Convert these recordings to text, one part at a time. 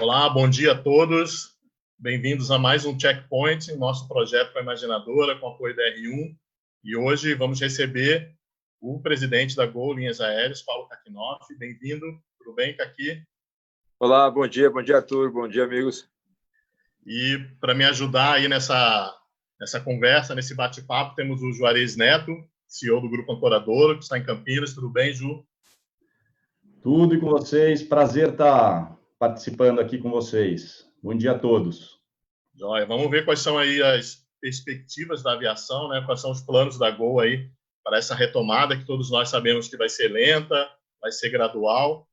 Olá, bom dia a todos. Bem-vindos a mais um Checkpoint, nosso projeto com a Imaginadora, com apoio da R1. E hoje vamos receber o presidente da Gol Linhas Aéreas, Paulo Kakinoff. Bem-vindo. Tudo bem, Kaki? Olá, bom dia, Arthur. Bom dia, amigos. E para me ajudar aí nessa conversa, nesse bate-papo, temos o Juarez Neto, CEO do Grupo Ancoradouro, que está em Campinas. Tudo bem, Ju? Tudo e com vocês. Prazer estar participando aqui com vocês. Bom dia a todos. Joia. Vamos ver quais são aí as perspectivas da aviação, né? Quais são os planos da Gol aí para essa retomada que todos nós sabemos que vai ser lenta, vai ser gradual.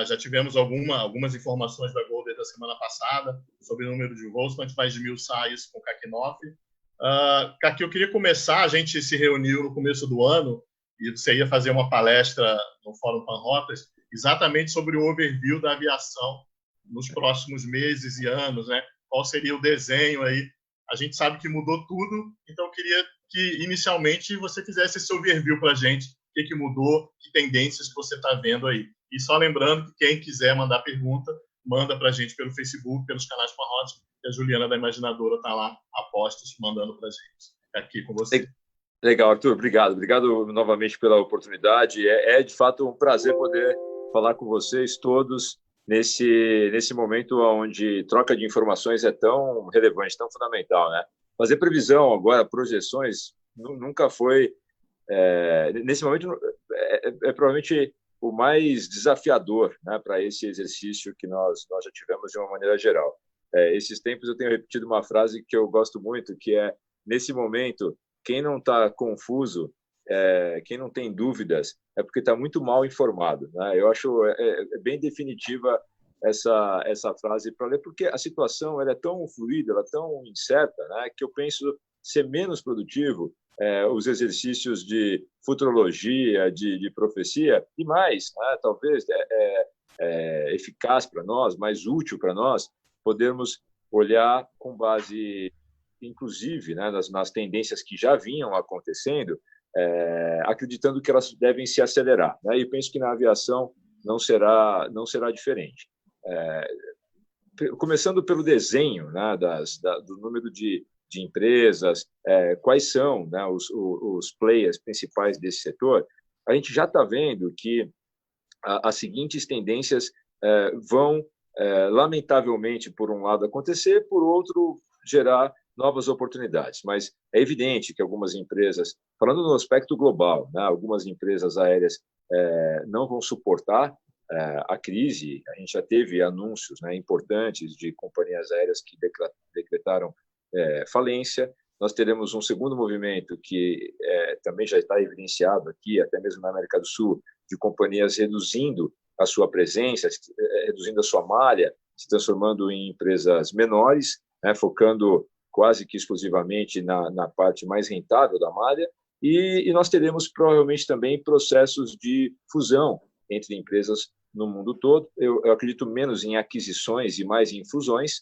Já tivemos algumas informações da Gol desde a semana passada sobre o número de voos, quanto mais de 1.000 sais com o Kakinoff. Kaki, eu queria começar, a gente se reuniu no começo do ano e você ia fazer uma palestra no Fórum Panrotas exatamente sobre o overview da aviação nos próximos meses e anos, né? Qual seria o desenho aí? A gente sabe que mudou tudo, então eu queria que inicialmente você fizesse esse overview para a gente, o que mudou, que tendências que você está vendo aí. E só lembrando que quem quiser mandar pergunta, manda para a gente pelo Facebook, pelos canais Panrotas, que a Juliana da Imaginadora está lá, a postos, mandando para a gente. Aqui com você. Legal, Arthur, obrigado. Obrigado novamente pela oportunidade. É de fato um prazer poder falar com vocês todos nesse momento onde troca de informações é tão relevante, tão fundamental, né? Fazer previsão agora, projeções, nunca foi... nesse momento, provavelmente o mais desafiador, né, para esse exercício que nós já tivemos de uma maneira geral. Esses tempos eu tenho repetido uma frase que eu gosto muito, que é, nesse momento, quem não está confuso, quem não tem dúvidas, é porque está muito mal informado, né? Eu acho bem definitiva essa frase para ler, porque a situação ela é tão fluida, ela é tão incerta, né, que eu penso ser menos produtivo os exercícios de futurologia, de profecia, e mais, né, talvez eficaz para nós, mais útil para nós, podermos olhar com base, inclusive, né, nas tendências que já vinham acontecendo, acreditando que elas devem se acelerar, né? E penso que na aviação não será diferente. Começando pelo desenho, né, do número de empresas, quais são, né, os players principais desse setor, a gente já está vendo que as seguintes tendências vão, lamentavelmente, por um lado acontecer, por outro, gerar novas oportunidades. Mas é evidente que algumas empresas, falando no aspecto global, né, algumas empresas aéreas não vão suportar a crise. A gente já teve anúncios, né, importantes de companhias aéreas que decretaram falência. Nós teremos um segundo movimento que também já está evidenciado aqui, até mesmo na América do Sul, de companhias reduzindo a sua presença, reduzindo a sua malha, se transformando em empresas menores, né, focando quase que exclusivamente na parte mais rentável da malha, e nós teremos provavelmente também processos de fusão entre empresas no mundo todo. Eu acredito menos em aquisições e mais em fusões,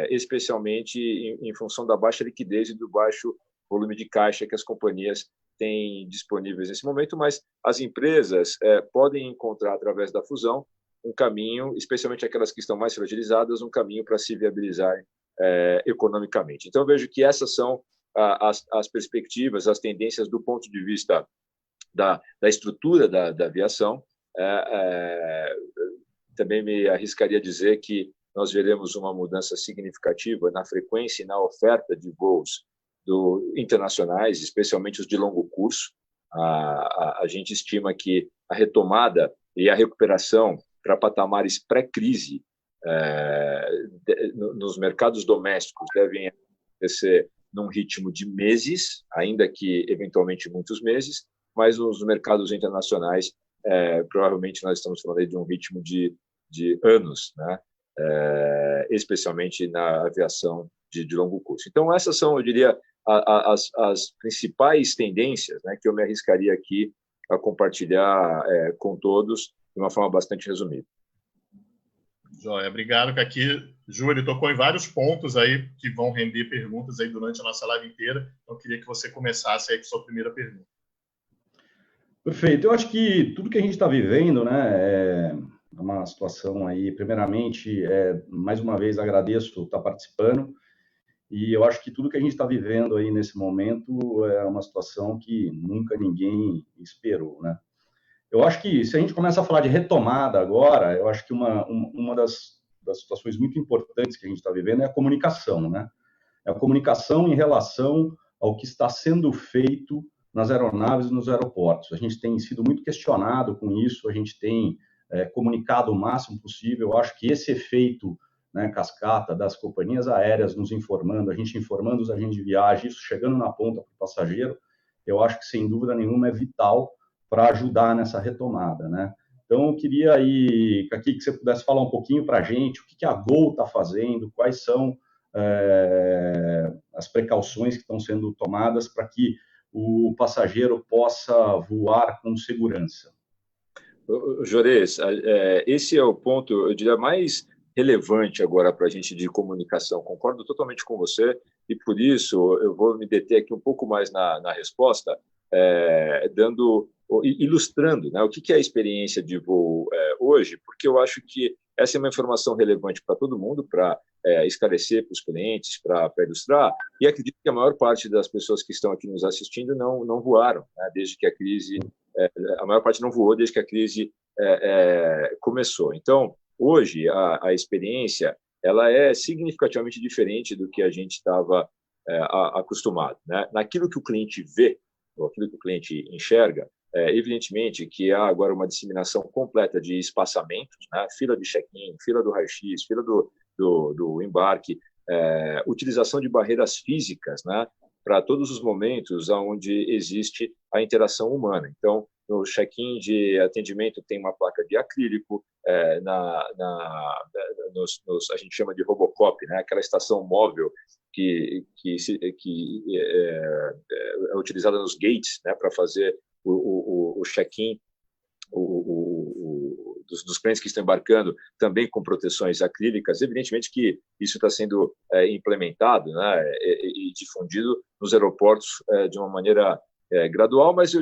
especialmente em função da baixa liquidez e do baixo volume de caixa que as companhias têm disponíveis nesse momento, mas as empresas podem encontrar, através da fusão, um caminho, especialmente aquelas que estão mais fragilizadas, um caminho para se viabilizar economicamente. Então, eu vejo que essas são as perspectivas, as tendências do ponto de vista da estrutura da aviação. Também me arriscaria a dizer que nós veremos uma mudança significativa na frequência e na oferta de voos internacionais, especialmente os de longo curso. A gente estima que a retomada e a recuperação para patamares pré-crise nos mercados domésticos devem acontecer num ritmo de meses, ainda que eventualmente muitos meses, mas nos mercados internacionais provavelmente nós estamos falando aí de um ritmo de anos, né? Especialmente na aviação de longo curso. Então, essas são, eu diria, as principais tendências, né, que eu me arriscaria aqui a compartilhar com todos de uma forma bastante resumida. Joia, obrigado, Kaki. Júlio, tocou em vários pontos aí que vão render perguntas aí durante a nossa live inteira. Então, eu queria que você começasse aí com a sua primeira pergunta. Perfeito. Eu acho que tudo que a gente está vivendo, né, É uma situação aí, primeiramente, mais uma vez agradeço estar participando, e eu acho que tudo que a gente está vivendo aí nesse momento é uma situação que nunca ninguém esperou, né? Eu acho que se a gente começa a falar de retomada agora, eu acho que uma das situações muito importantes que a gente está vivendo é a comunicação, né? É a comunicação em relação ao que está sendo feito nas aeronaves e nos aeroportos. A gente tem sido muito questionado com isso, a gente tem comunicado o máximo possível. Eu acho que esse efeito, né, cascata das companhias aéreas nos informando, a gente informando os agentes de viagem, isso chegando na ponta para o passageiro, eu acho que, sem dúvida nenhuma, é vital para ajudar nessa retomada, né? Então, eu queria aí, Kaki, que você pudesse falar um pouquinho para a gente, o que a Gol está fazendo, quais são as precauções que estão sendo tomadas para que o passageiro possa voar com segurança. Jores, esse é o ponto, eu diria, mais relevante agora para a gente de comunicação. Concordo totalmente com você e, por isso, eu vou me deter aqui um pouco mais na resposta, ilustrando, né, o que é a experiência de voo hoje, porque eu acho que essa é uma informação relevante para todo mundo, para esclarecer para os clientes, para ilustrar, e acredito que a maior parte das pessoas que estão aqui nos assistindo não voaram, né, desde que a crise, a maior parte não voou desde que a crise começou. Então, hoje, a experiência ela é significativamente diferente do que a gente estava acostumado, né? Naquilo que o cliente vê, ou aquilo que o cliente enxerga, evidentemente que há agora uma disseminação completa de espaçamentos, né? Fila de check-in, fila do raio-x, fila do embarque, utilização de barreiras físicas, né? Para todos os momentos onde existe a interação humana. Então, no check-in de atendimento tem uma placa de acrílico, a gente chama de Robocop, né? Aquela estação móvel que é utilizada nos gates, né? Para fazer o check-in dos clientes que estão embarcando, também com proteções acrílicas. Evidentemente que isso está sendo implementado, né, e difundido nos aeroportos de uma maneira gradual, mas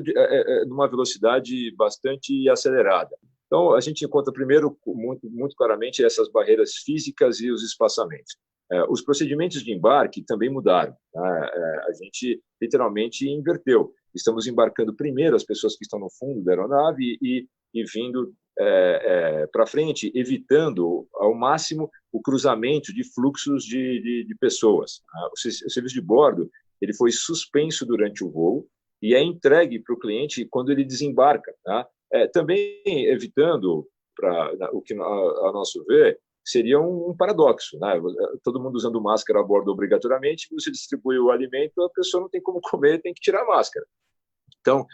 numa velocidade bastante acelerada. Então, a gente encontra primeiro, muito claramente, essas barreiras físicas e os espaçamentos. Os procedimentos de embarque também mudaram. A gente literalmente inverteu. Estamos embarcando primeiro as pessoas que estão no fundo da aeronave e vindo para frente, evitando ao máximo o cruzamento de fluxos de pessoas. O serviço de bordo ele foi suspenso durante o voo e é entregue para o cliente quando ele desembarca. Também evitando, o que, a nosso ver, seria um paradoxo, né? Todo mundo usando máscara a bordo obrigatoriamente, você distribui o alimento, a pessoa não tem como comer, tem que tirar a máscara. Então,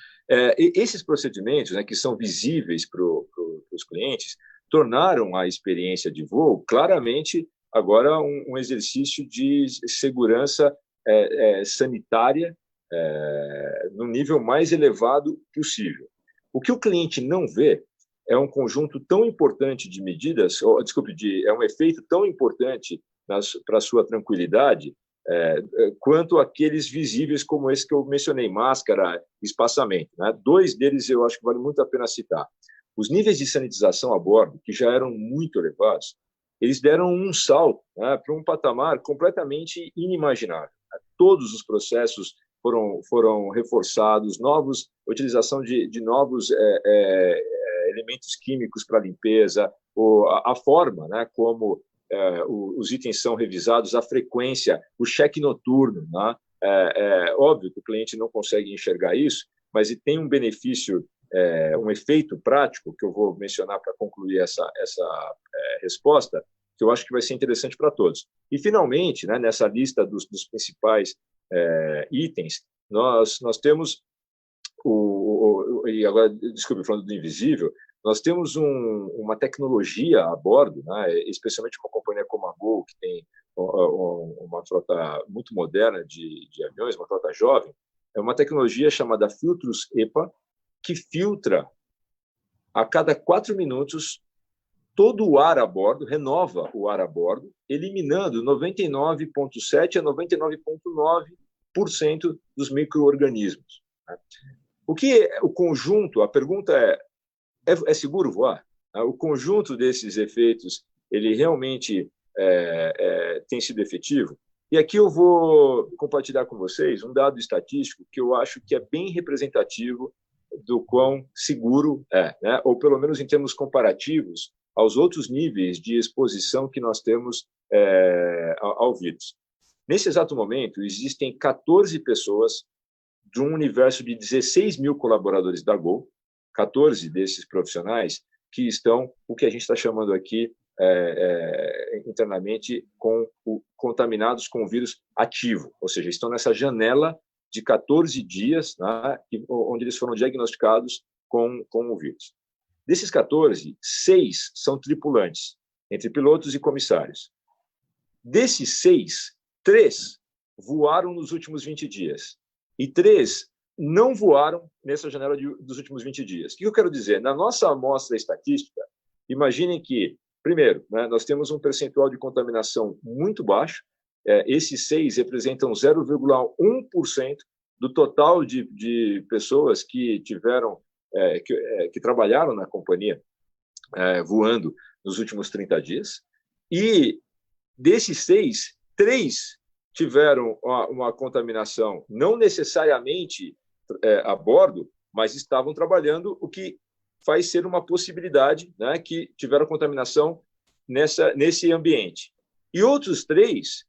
esses procedimentos, né, que são visíveis para os clientes, tornaram a experiência de voo claramente agora um exercício de segurança sanitária no nível mais elevado possível. O que o cliente não vê é um conjunto tão importante de medidas, é um efeito tão importante para a sua tranquilidade, quanto aqueles visíveis como esse que eu mencionei, máscara, espaçamento, né? Dois deles eu acho que vale muito a pena citar. Os níveis de sanitização a bordo, que já eram muito elevados, eles deram um salto, né, para um patamar completamente inimaginável. Todos os processos foram reforçados, utilização de novos elementos químicos para limpeza, a forma, né, como os itens são revisados, a frequência, o cheque noturno, né? Óbvio que o cliente não consegue enxergar isso, mas tem um benefício, um efeito prático que eu vou mencionar para concluir essa resposta, que eu acho que vai ser interessante para todos. E, finalmente, né, nessa lista dos principais itens, nós temos e agora, desculpe, falando do invisível, nós temos uma tecnologia a bordo, né, especialmente uma companhia como a Gol, que tem uma frota muito moderna de aviões, uma frota jovem, é uma tecnologia chamada Filtros EPA, que filtra a cada 4 minutos todo o ar a bordo, renova o ar a bordo, eliminando 99,7% a 99,9% dos micro-organismos. O que o conjunto, a pergunta é seguro voar? O conjunto desses efeitos, ele realmente tem sido efetivo. E aqui eu vou compartilhar com vocês um dado estatístico que eu acho que é bem representativo do quão seguro é, né? Ou pelo menos em termos comparativos aos outros níveis de exposição que nós temos ao vírus. Nesse exato momento, existem 14 pessoas de um universo de 16 mil colaboradores da Gol, 14 desses profissionais que estão, o que a gente está chamando aqui internamente, contaminados com o vírus ativo, ou seja, estão nessa janela de 14 dias, né, onde eles foram diagnosticados com o vírus. Desses 14, 6 são tripulantes, entre pilotos e comissários. Desses 6, 3 voaram nos últimos 20 dias e 3 não voaram nessa janela dos últimos 20 dias. O que eu quero dizer? Na nossa amostra estatística, imaginem que, primeiro, né, nós temos um percentual de contaminação muito baixo. Esses 6 representam 0,1% do total de pessoas que tiveram, que trabalharam na companhia voando nos últimos 30 dias. E desses 6, 3 tiveram uma contaminação, não necessariamente a bordo, mas estavam trabalhando, o que faz ser uma possibilidade, né, que tiveram contaminação nesse ambiente. E outros 3,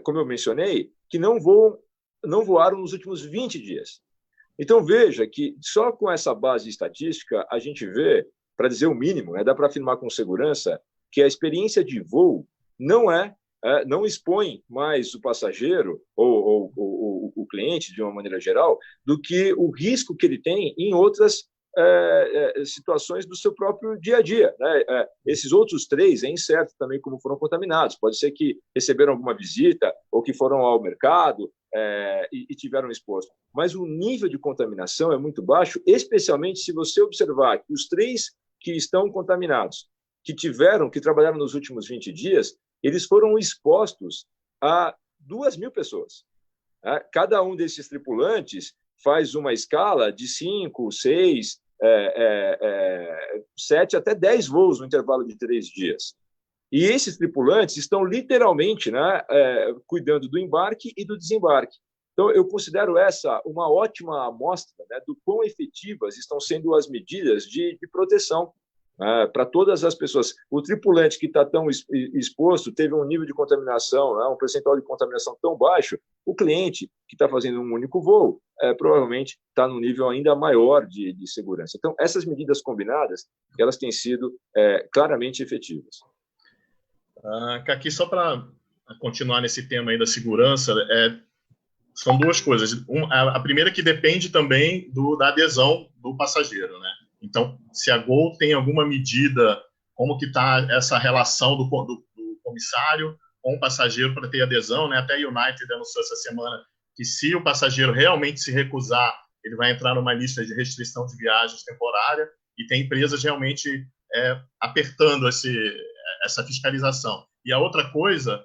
como eu mencionei, que não voaram nos últimos 20 dias. Então, veja que só com essa base estatística a gente vê, para dizer o mínimo, dá para afirmar com segurança que a experiência de voo não expõe mais o passageiro ou o cliente, de uma maneira geral, do que o risco que ele tem em outras situações do seu próprio dia a dia, né? Esses outros 3 é incerto também como foram contaminados. Pode ser que receberam alguma visita ou que foram ao mercado e tiveram exposto. Mas o nível de contaminação é muito baixo, especialmente se você observar que os 3 que estão contaminados, que trabalharam nos últimos 20 dias, eles foram expostos a 2.000 pessoas. Cada um desses tripulantes faz uma escala de 5, 6, 7 até 10 voos no intervalo de 3 dias. E esses tripulantes estão literalmente, né, cuidando do embarque e do desembarque. Então, eu considero essa uma ótima amostra, né, do quão efetivas estão sendo as medidas de proteção para todas as pessoas. O tripulante que está tão exposto teve um nível de contaminação, um percentual de contaminação tão baixo, o cliente que está fazendo um único voo provavelmente está num nível ainda maior de segurança. Então, essas medidas combinadas, elas têm sido claramente efetivas. Aqui, só para continuar nesse tema aí da segurança, são 2 coisas. A primeira que depende também da adesão do passageiro, né? Então, se a Gol tem alguma medida, como que está essa relação do comissário com o passageiro para ter adesão, né? Até a United anunciou essa semana que se o passageiro realmente se recusar, ele vai entrar numa lista de restrição de viagens temporária, e tem empresas realmente apertando essa fiscalização. E a outra coisa,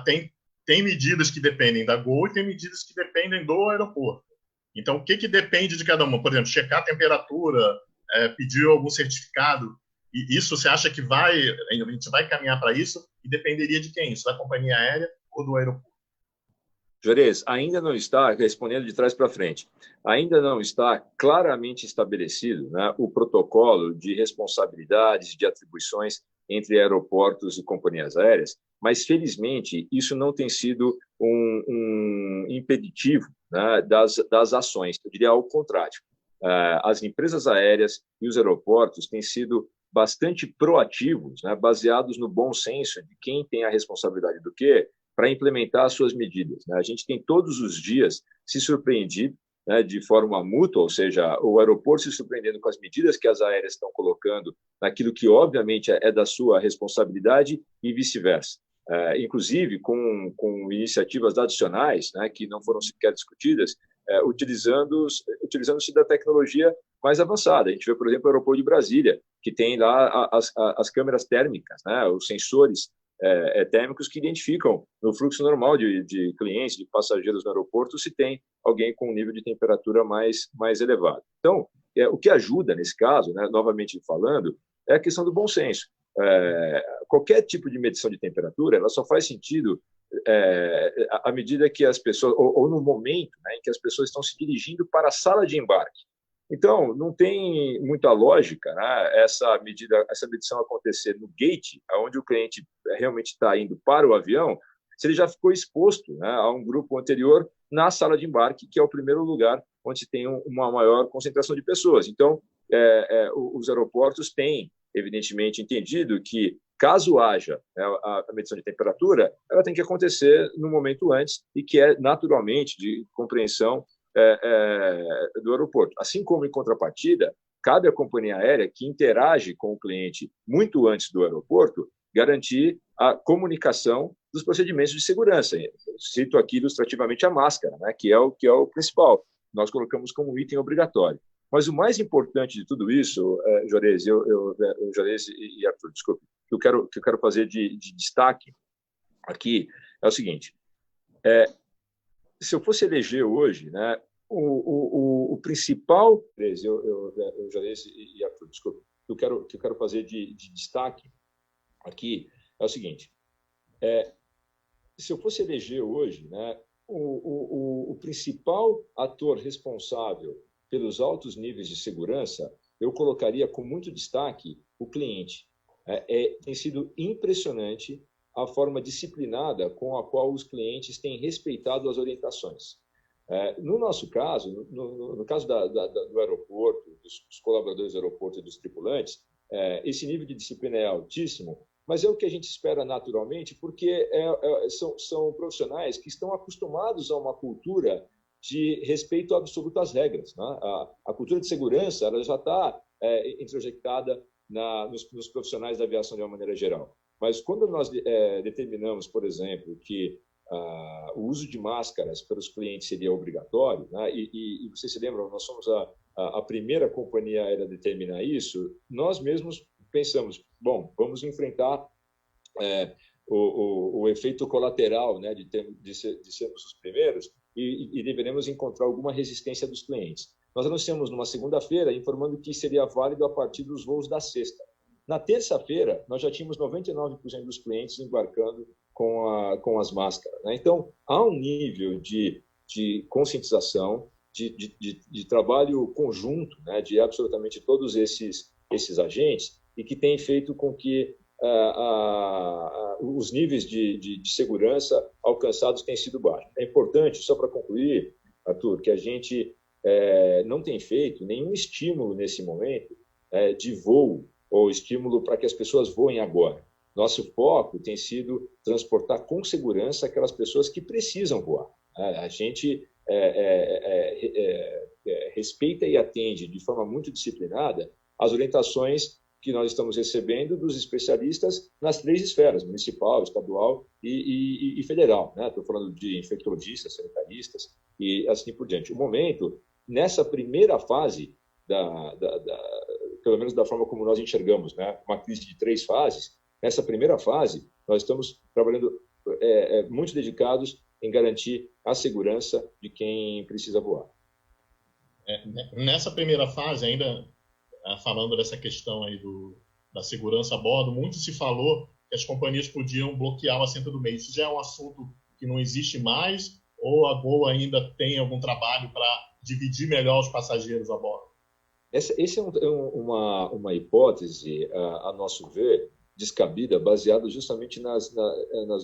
tem medidas que dependem da Gol e tem medidas que dependem do aeroporto. Então, o que depende de cada uma? Por exemplo, checar a temperatura, pedir algum certificado. E isso você acha que a gente vai caminhar para isso? E dependeria de quem? Isso da companhia aérea ou do aeroporto? Juarez, ainda não está, respondendo de trás para frente, ainda não está claramente estabelecido, né, o protocolo de responsabilidades, de atribuições entre aeroportos e companhias aéreas, mas, felizmente, isso não tem sido um impeditivo, né, das ações. Eu diria ao contrário. As empresas aéreas e os aeroportos têm sido bastante proativos, né, baseados no bom senso de quem tem a responsabilidade do quê, para implementar as suas medidas, né? A gente tem todos os dias se surpreendido, né, de forma mútua, ou seja, o aeroporto se surpreendendo com as medidas que as aéreas estão colocando naquilo que, obviamente, é da sua responsabilidade e vice-versa. Inclusive com iniciativas adicionais, né, que não foram sequer discutidas, utilizando-se da tecnologia mais avançada. A gente vê, por exemplo, o aeroporto de Brasília, que tem lá as câmeras térmicas, né, os sensores térmicos que identificam no fluxo normal de clientes, de passageiros no aeroporto, se tem alguém com um nível de temperatura mais elevado. Então, o que ajuda nesse caso, né, novamente falando, é a questão do bom senso. Qualquer tipo de medição de temperatura, ela só faz sentido à medida que as pessoas, ou no momento, né, em que as pessoas estão se dirigindo para a sala de embarque. Então, não tem muita lógica, né, essa medição acontecer no gate, onde o cliente realmente está indo para o avião, se ele já ficou exposto, né, a um grupo anterior na sala de embarque, que é o primeiro lugar onde se tem uma maior concentração de pessoas. Então, os aeroportos têm, evidentemente, entendido que, caso haja, né, a medição de temperatura, ela tem que acontecer no momento antes e que é naturalmente de compreensão do aeroporto. Assim como, em contrapartida, cabe à companhia aérea, que interage com o cliente muito antes do aeroporto, garantir a comunicação dos procedimentos de segurança. Eu cito aqui ilustrativamente a máscara, né, que é o principal. Nós colocamos como um item obrigatório. Mas o mais importante de tudo isso, Juarez, Juarez e Arthur, desculpe, que eu quero fazer de destaque aqui é o seguinte: se eu fosse eleger hoje, né, o principal, Juarez e Arthur, desculpe, que eu quero fazer de destaque aqui é o seguinte: se eu fosse eleger hoje, né, o principal ator responsável pelos altos níveis de segurança, eu colocaria com muito destaque o cliente. Tem sido impressionante a forma disciplinada com a qual os clientes têm respeitado as orientações. No nosso caso, no caso do aeroporto, dos colaboradores do aeroporto e dos tripulantes, esse nível de disciplina é altíssimo, mas é o que a gente espera naturalmente, porque são profissionais que estão acostumados a uma cultura de respeito absoluto às regras, né? A cultura de segurança ela já está introjectada nos profissionais da aviação de uma maneira geral. Mas quando nós determinamos, por exemplo, que o uso de máscaras para os clientes seria obrigatório, né? E vocês se lembram, nós somos a primeira companhia aérea a determinar isso, nós mesmos pensamos, bom, vamos enfrentar o efeito colateral, né, de sermos os primeiros e deveremos encontrar alguma resistência dos clientes. Nós anunciamos numa segunda-feira informando que seria válido a partir dos voos da sexta. Na terça-feira, nós já tínhamos 99% dos clientes embarcando com as máscaras, né? Então, há um nível de conscientização, de trabalho conjunto, né, de absolutamente todos esses agentes e que tem feito com que os níveis de segurança alcançados têm sido baixos. É importante, só para concluir, Arthur, que a gente não tem feito nenhum estímulo nesse momento de voo ou estímulo para que as pessoas voem agora. Nosso foco tem sido transportar com segurança aquelas pessoas que precisam voar. A gente respeita e atende de forma muito disciplinada as orientações que nós estamos recebendo dos especialistas nas 3 esferas, municipal, estadual e federal. Estou falando de infectologistas, sanitaristas e assim por diante. O momento, nessa primeira fase, pelo menos da forma como nós enxergamos, né, uma crise de 3 fases, nessa primeira fase, nós estamos trabalhando muito dedicados em garantir a segurança de quem precisa voar. Nessa primeira fase, ainda falando dessa questão aí da segurança a bordo, muito se falou que as companhias podiam bloquear o assento do meio. Isso já é um assunto que não existe mais, ou a Gol ainda tem algum trabalho para dividir melhor os passageiros a bordo? Essa é uma hipótese, a nosso ver, descabida, baseada justamente nas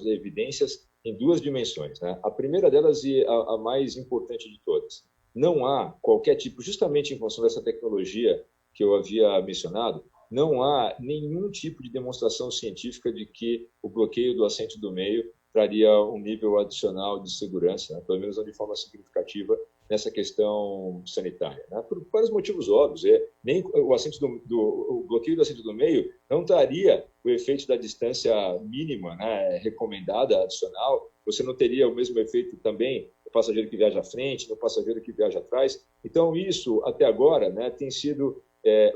evidências em 2 dimensões, né? A primeira delas e a mais importante de todas. Não há qualquer tipo, justamente em função dessa tecnologia que eu havia mencionado, não há nenhum tipo de demonstração científica de que o bloqueio do assento do meio traria um nível adicional de segurança, né? Pelo menos não de forma significativa, nessa questão sanitária, né? Por vários motivos óbvios. Nem o bloqueio do assento do meio não traria o efeito da distância mínima, né, recomendada, adicional. Você não teria o mesmo efeito também no passageiro que viaja à frente, no passageiro que viaja atrás. Então, isso, até agora, né, tem sido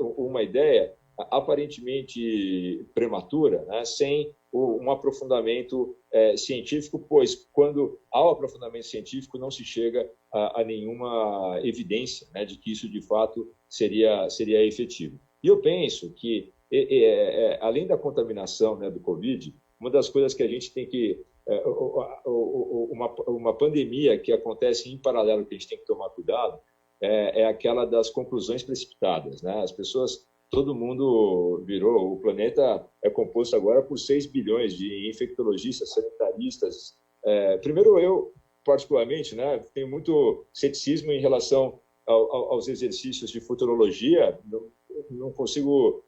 uma ideia aparentemente prematura, né, sem um aprofundamento científico, pois quando há o aprofundamento científico não se chega a nenhuma evidência, né, de que isso de fato seria efetivo. E eu penso que além da contaminação, né, do Covid, uma das coisas que a gente tem que... uma pandemia que acontece em paralelo, que a gente tem que tomar cuidado, é aquela das conclusões precipitadas, né? As pessoas, todo mundo virou, o planeta é composto agora por 6 bilhões de infectologistas, sanitaristas. Primeiro, eu, particularmente, né, tenho muito ceticismo em relação aos exercícios de futurologia, não consigo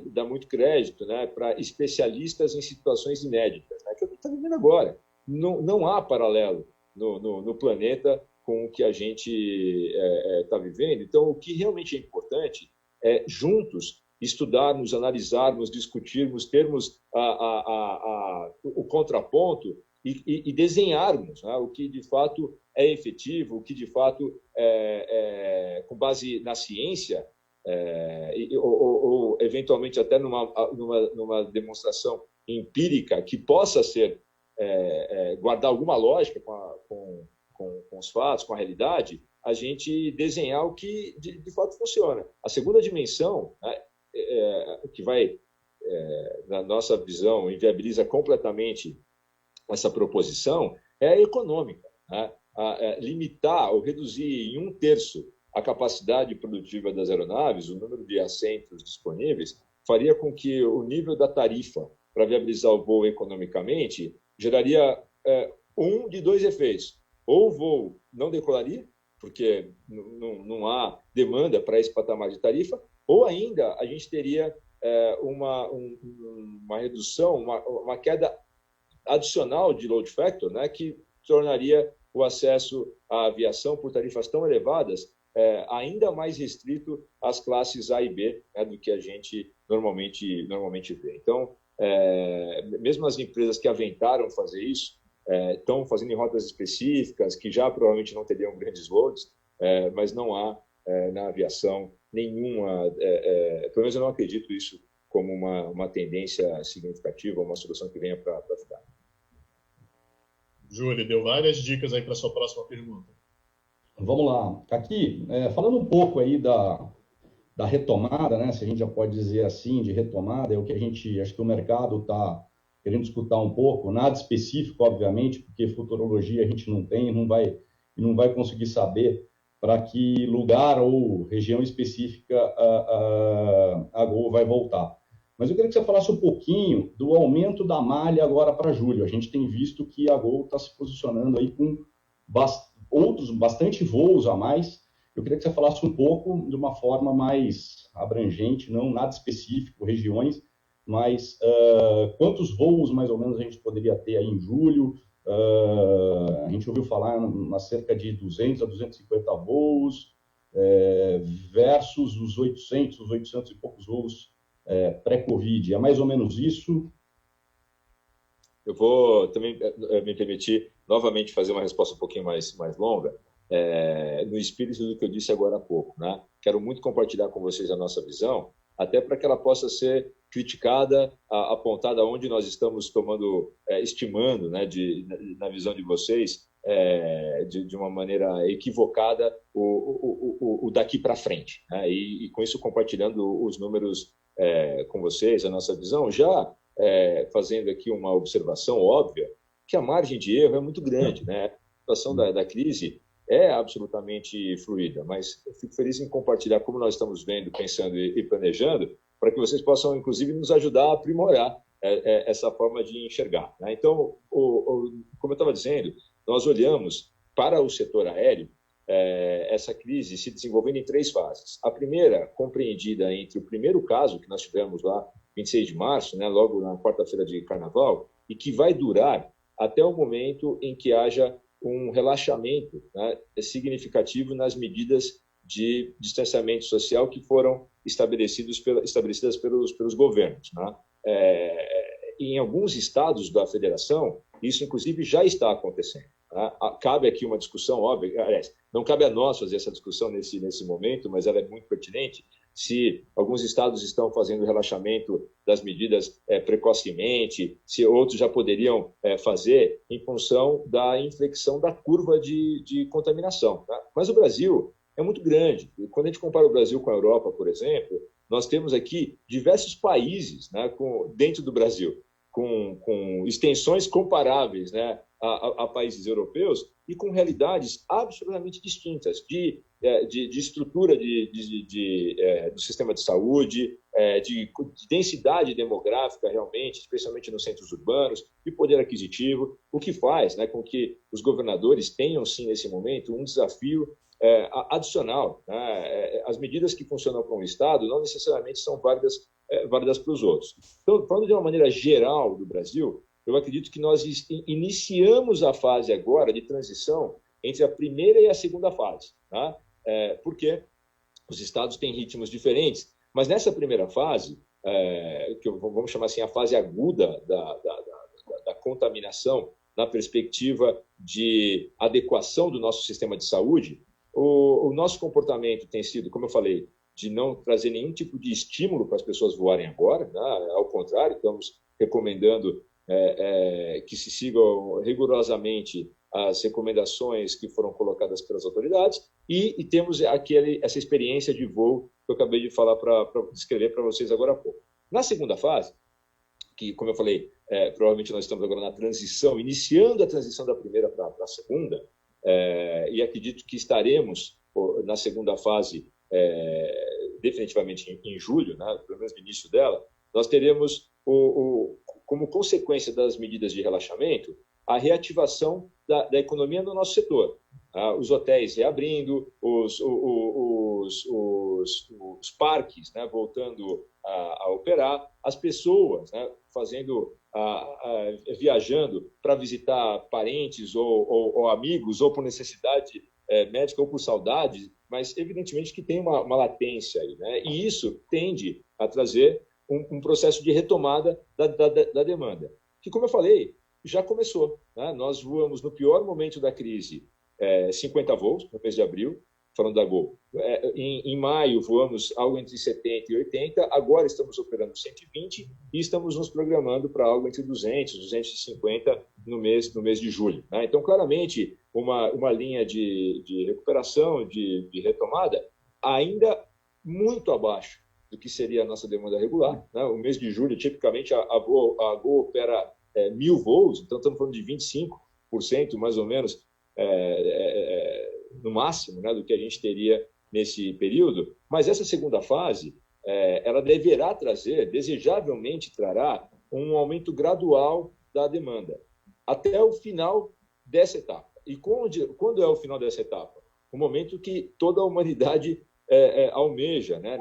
dar muito crédito, né, para especialistas em situações inéditas, né, que a gente está vivendo agora. Não há paralelo no planeta com o que a gente está vivendo. Então, o que realmente é importante é, juntos, estudarmos, analisarmos, discutirmos, termos o contraponto e desenharmos, né, o que, de fato, é efetivo, o que, de fato, com base na ciência, ou eventualmente até numa demonstração empírica que possa ser guardar alguma lógica com os fatos, com a realidade, a gente desenhar o que de fato funciona. A segunda dimensão, né, que vai, na nossa visão, inviabiliza completamente essa proposição, é a econômica, né? Limitar ou reduzir em 1/3 a capacidade produtiva das aeronaves, o número de assentos disponíveis, faria com que o nível da tarifa para viabilizar o voo economicamente geraria um de 2 efeitos. Ou o voo não decolaria, porque não há demanda para esse patamar de tarifa, ou ainda a gente teria uma redução, uma queda adicional de load factor, né, que tornaria o acesso à aviação por tarifas tão elevadas ainda mais restrito às classes A e B, né, do que a gente normalmente vê. Então, mesmo as empresas que aventaram fazer isso, estão fazendo em rotas específicas, que já provavelmente não teriam grandes loads, mas não há na aviação nenhuma, pelo menos eu não acredito isso como uma tendência significativa, uma solução que venha para ficar. Júlio, deu várias dicas aí para a sua próxima pergunta. Vamos lá. Aqui, falando um pouco aí da retomada, né, se a gente já pode dizer assim, de retomada, é o que a gente, acho que o mercado está querendo escutar um pouco, nada específico, obviamente, porque futurologia a gente não tem, não vai conseguir saber para que lugar ou região específica a Gol vai voltar. Mas eu queria que você falasse um pouquinho do aumento da malha agora para julho. A gente tem visto que a Gol está se posicionando aí com bastante voos a mais. Eu queria que você falasse um pouco de uma forma mais abrangente, não nada específico, regiões, mas quantos voos mais ou menos a gente poderia ter aí em julho? A gente ouviu falar em cerca de 200 a 250 voos, versus os 800 e poucos voos pré-Covid. É mais ou menos isso? Eu vou também me permitir novamente fazer uma resposta um pouquinho mais longa, no espírito do que eu disse agora há pouco, né? Quero muito compartilhar com vocês a nossa visão, até para que ela possa ser criticada, apontada onde nós estamos estimando, né, na visão de vocês, de uma maneira equivocada, o daqui para frente, né? E com isso compartilhando os números com vocês, a nossa visão, já fazendo aqui uma observação óbvia, que a margem de erro é muito grande, né? A situação da crise é absolutamente fluida, mas eu fico feliz em compartilhar como nós estamos vendo, pensando e planejando, para que vocês possam, inclusive, nos ajudar a aprimorar essa forma de enxergar, né? Então, como eu estava dizendo, nós olhamos para o setor aéreo, essa crise se desenvolvendo em 3 fases. A primeira, compreendida entre o primeiro caso que nós tivemos lá, 26 de março, né, logo na quarta-feira de Carnaval, e que vai durar até o momento em que haja um relaxamento, né, significativo nas medidas de distanciamento social que foram estabelecidas pelos governos, né? Em alguns estados da federação, isso inclusive já está acontecendo, né? Cabe aqui uma discussão óbvia, aliás, não cabe a nós fazer essa discussão nesse momento, mas ela é muito pertinente, se alguns estados estão fazendo relaxamento das medidas precocemente, se outros já poderiam fazer em função da inflexão da curva de contaminação, tá? Mas o Brasil é muito grande. E quando a gente compara o Brasil com a Europa, por exemplo, nós temos aqui diversos países, né, dentro do Brasil, com extensões comparáveis, né, a países europeus e com realidades absolutamente distintas de estrutura do sistema de saúde, de densidade demográfica realmente, especialmente nos centros urbanos, de poder aquisitivo, o que faz, né, com que os governadores tenham, sim, nesse momento, um desafio adicional. Né? As medidas que funcionam para um Estado não necessariamente são válidas para os outros. Então, falando de uma maneira geral do Brasil, eu acredito que nós iniciamos a fase agora de transição entre a primeira e a segunda fase, tá? Porque os estados têm ritmos diferentes, mas nessa primeira fase, que vamos chamar assim a fase aguda da contaminação, na perspectiva de adequação do nosso sistema de saúde, o nosso comportamento tem sido, como eu falei, de não trazer nenhum tipo de estímulo para as pessoas voarem agora, né? Ao contrário, estamos recomendando que se sigam rigorosamente as recomendações que foram colocadas pelas autoridades e temos essa experiência de voo que eu acabei de falar para descrever para vocês agora há pouco. Na segunda fase, que, como eu falei, provavelmente nós estamos agora na transição, iniciando a transição da primeira para a segunda, e acredito que estaremos na segunda fase definitivamente em julho, né, pelo menos no início dela, nós teremos, como consequência das medidas de relaxamento, a reativação da economia no nosso setor. Os hotéis reabrindo, os parques, né, voltando a operar, as pessoas, né, viajando para visitar parentes ou amigos, ou por necessidade médica ou por saudade, mas evidentemente que tem uma latência aí, né? E isso tende a trazer um processo de retomada da demanda, que, como eu falei, já começou, né? Nós voamos no pior momento da crise 50 voos no mês de abril, falando da Gol. Em maio voamos algo entre 70 e 80, agora estamos operando 120 e estamos nos programando para algo entre 200, 250 no mês de julho, né? Então, claramente, uma linha de recuperação, de retomada, ainda muito abaixo do que seria a nossa demanda regular, né? O mês de julho, tipicamente, a Gol opera 1.000 voos, então estamos falando de 25%, mais ou menos, no máximo, né, do que a gente teria nesse período. Mas essa segunda fase, ela deverá trazer, desejavelmente trará, um aumento gradual da demanda, até o final dessa etapa. E quando é o final dessa etapa? O momento que toda a humanidade almeja, né,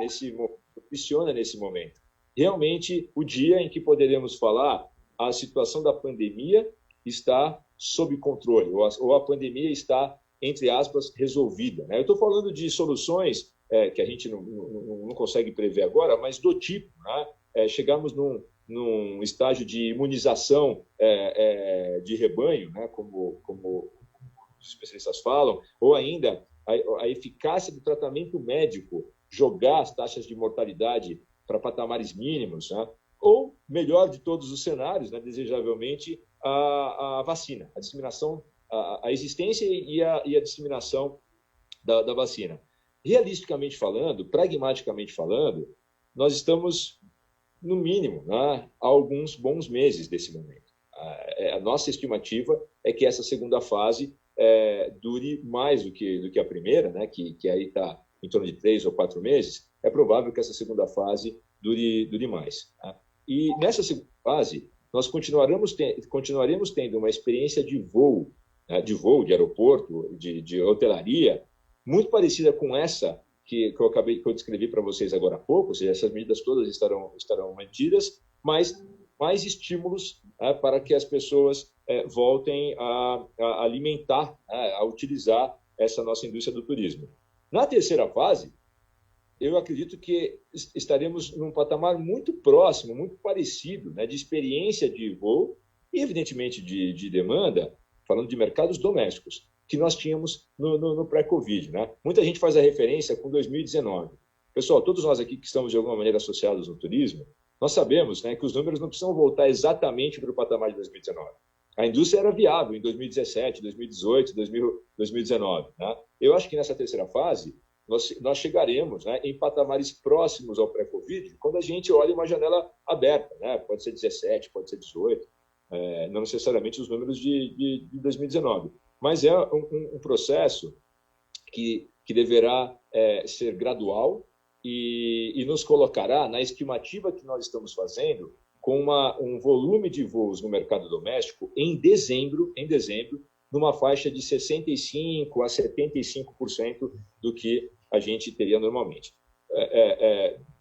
propiciona nesse momento. Realmente, o dia em que poderemos falar a situação da pandemia está sob controle, ou a pandemia está, entre aspas, resolvida, né? Eu estou falando de soluções que a gente não consegue prever agora, mas do tipo, né? Chegarmos num estágio de imunização de rebanho, né? Como os especialistas falam, ou ainda a eficácia do tratamento médico, jogar as taxas de mortalidade para patamares mínimos, né? Ou, melhor de todos os cenários, né? Desejavelmente, a vacina, a disseminação, a existência e a disseminação da vacina. Realisticamente falando, pragmaticamente falando, nós estamos, no mínimo, né, há alguns bons meses desse momento. A nossa estimativa é que essa segunda fase dure mais do que a primeira, né, que aí está em torno de 3 ou 4 meses. É provável que essa segunda fase dure mais, né? E nessa segunda fase, nós continuaremos tendo uma experiência de voo, né, de aeroporto, de hotelaria, muito parecida com essa que eu descrevi para vocês agora há pouco, ou seja, essas medidas todas estarão mantidas, mas mais estímulos para que as pessoas voltem a alimentar, a utilizar essa nossa indústria do turismo. Na terceira fase, eu acredito que estaremos num patamar muito próximo, muito parecido, né, de experiência de voo e, evidentemente, de demanda, falando de mercados domésticos, que nós tínhamos no pré-Covid, né? Muita gente faz a referência com 2019. Pessoal, todos nós aqui que estamos, de alguma maneira, associados ao turismo, nós sabemos, né, que os números não precisam voltar exatamente para o patamar de 2019. A indústria era viável em 2017, 2018, 2019. Né? Eu acho que nessa terceira fase, nós chegaremos, né, em patamares próximos ao pré-Covid quando a gente olha uma janela aberta, né? Pode ser 17, pode ser 18, não necessariamente os números de 2019, mas é um processo que deverá ser gradual e nos colocará na estimativa que nós estamos fazendo com um volume de voos no mercado doméstico em dezembro, numa faixa de 65% a 75% do que a gente teria normalmente.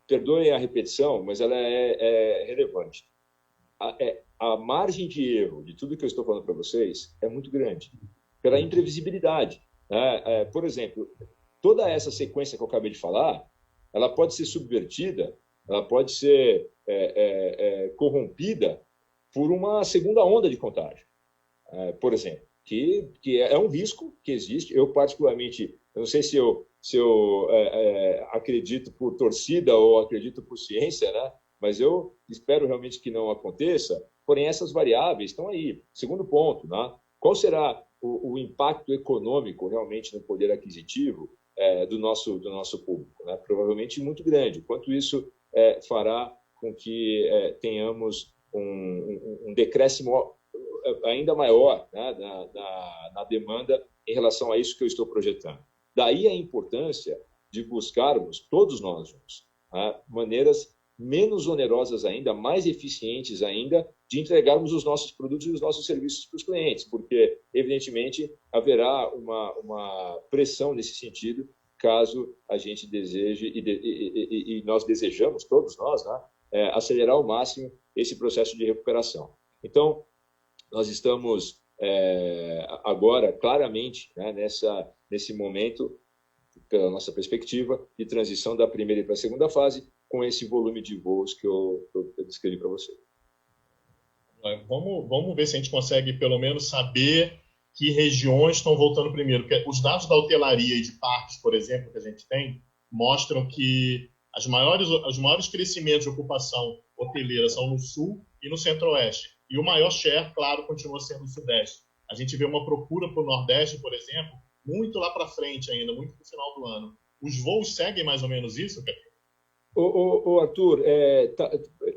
Perdoem a repetição, mas ela é relevante. A margem de erro de tudo que eu estou falando para vocês é muito grande, pela imprevisibilidade. Por exemplo, toda essa sequência que eu acabei de falar, ela pode ser subvertida, ela pode ser corrompida por uma segunda onda de contágio, por exemplo, que é um risco que existe. Eu, particularmente, eu não sei se eu acredito por torcida ou acredito por ciência, né? Mas eu espero realmente que não aconteça, porém essas variáveis estão aí. Segundo ponto, né? Qual será o impacto econômico realmente no poder aquisitivo do nosso público, né? Provavelmente muito grande. Quanto isso fará com que tenhamos um decréscimo ainda maior, né, na demanda em relação a isso que eu estou projetando. Daí a importância de buscarmos, todos nós juntos, né, maneiras menos onerosas ainda, mais eficientes ainda, de entregarmos os nossos produtos e os nossos serviços para os clientes, porque, evidentemente, haverá uma pressão nesse sentido, caso a gente deseje, e nós desejamos, todos nós, né, acelerar ao máximo esse processo de recuperação. Então, nós estamos agora, claramente, né, nesse momento, pela nossa perspectiva, de transição da primeira para a segunda fase, com esse volume de voos que eu descrevi para você. Vamos ver se a gente consegue, pelo menos, saber que regiões estão voltando primeiro. Porque os dados da hotelaria e de parques, por exemplo, que a gente tem, mostram que os maiores crescimentos de ocupação hoteleira são no Sul e no Centro-Oeste. E o maior share, claro, continua sendo o Sudeste. A gente vê uma procura para o Nordeste, por exemplo, muito lá para frente ainda, muito no final do ano. Os voos seguem mais ou menos isso, Pedro? Arthur,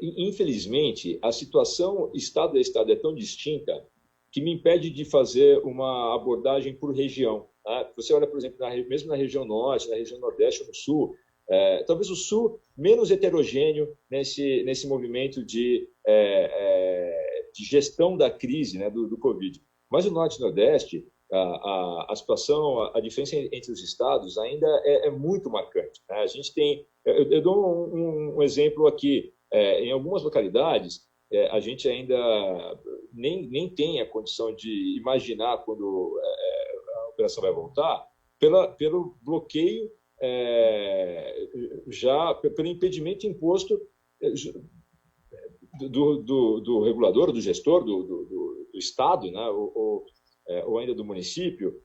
infelizmente, a situação estado a estado é tão distinta que me impede de fazer uma abordagem por região. Tá? Você olha, por exemplo, mesmo na região Norte, na região Nordeste ou no Sul, talvez o Sul menos heterogêneo nesse movimento de gestão da crise, né, do Covid. Mas o Norte e Nordeste, a situação, a diferença entre os estados ainda é muito marcante. Né? A gente tem, eu dou um exemplo aqui, em algumas localidades, a gente ainda nem tem a condição de imaginar quando a operação vai voltar, pelo bloqueio, pelo impedimento imposto do regulador, do gestor, do Estado, né, ou ainda do município,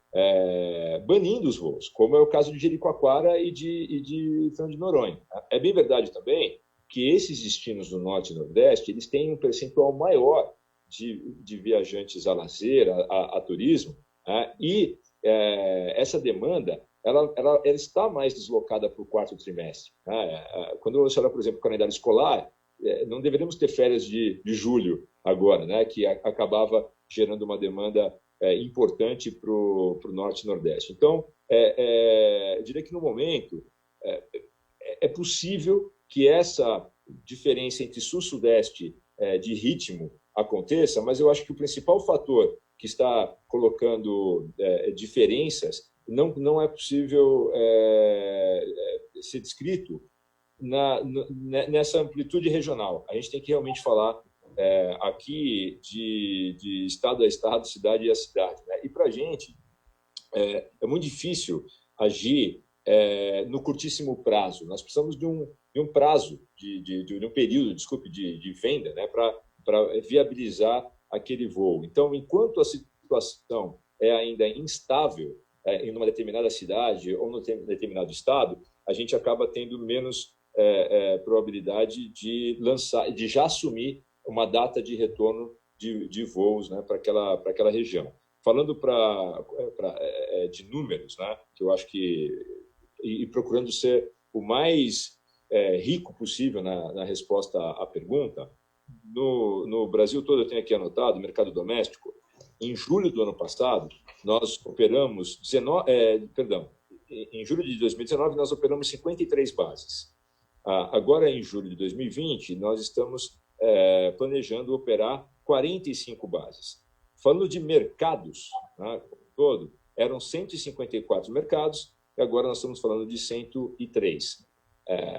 banindo os voos, como é o caso de Jericoacoara e de Fernando de Noronha. É bem verdade também que esses destinos do Norte e Nordeste eles têm um percentual maior de viajantes a lazer, a turismo, né, e essa demanda ela está mais deslocada para o quarto trimestre. Né? Quando você olha, por exemplo, o calendário escolar, não deveríamos ter férias de julho agora, né, que acabava gerando uma demanda importante para o Norte e Nordeste. Então, eu diria que no momento é possível que essa diferença entre Sul e Sudeste de ritmo aconteça, mas eu acho que o principal fator que está colocando diferenças não é possível ser descrito nessa amplitude regional. A gente tem que realmente falar aqui de estado a estado, cidade a cidade. Né? E para a gente é muito difícil agir no curtíssimo prazo. Nós precisamos de um prazo, de um período, de venda, né? para viabilizar aquele voo. Então, enquanto a situação é ainda instável em uma determinada cidade ou num determinado estado, a gente acaba tendo menos probabilidade de já assumir uma data de retorno de voos, né, para aquela região. Falando de números, né, que eu acho que e procurando ser o mais rico possível na resposta à pergunta, no Brasil todo, eu tenho aqui anotado, mercado doméstico, em julho do ano passado, nós operamos em julho de 2019, nós operamos 53 bases. Agora, em julho de 2020, nós estamos planejando operar 45 bases. Falando de mercados, né, todo, eram 154 mercados, e agora nós estamos falando de 103.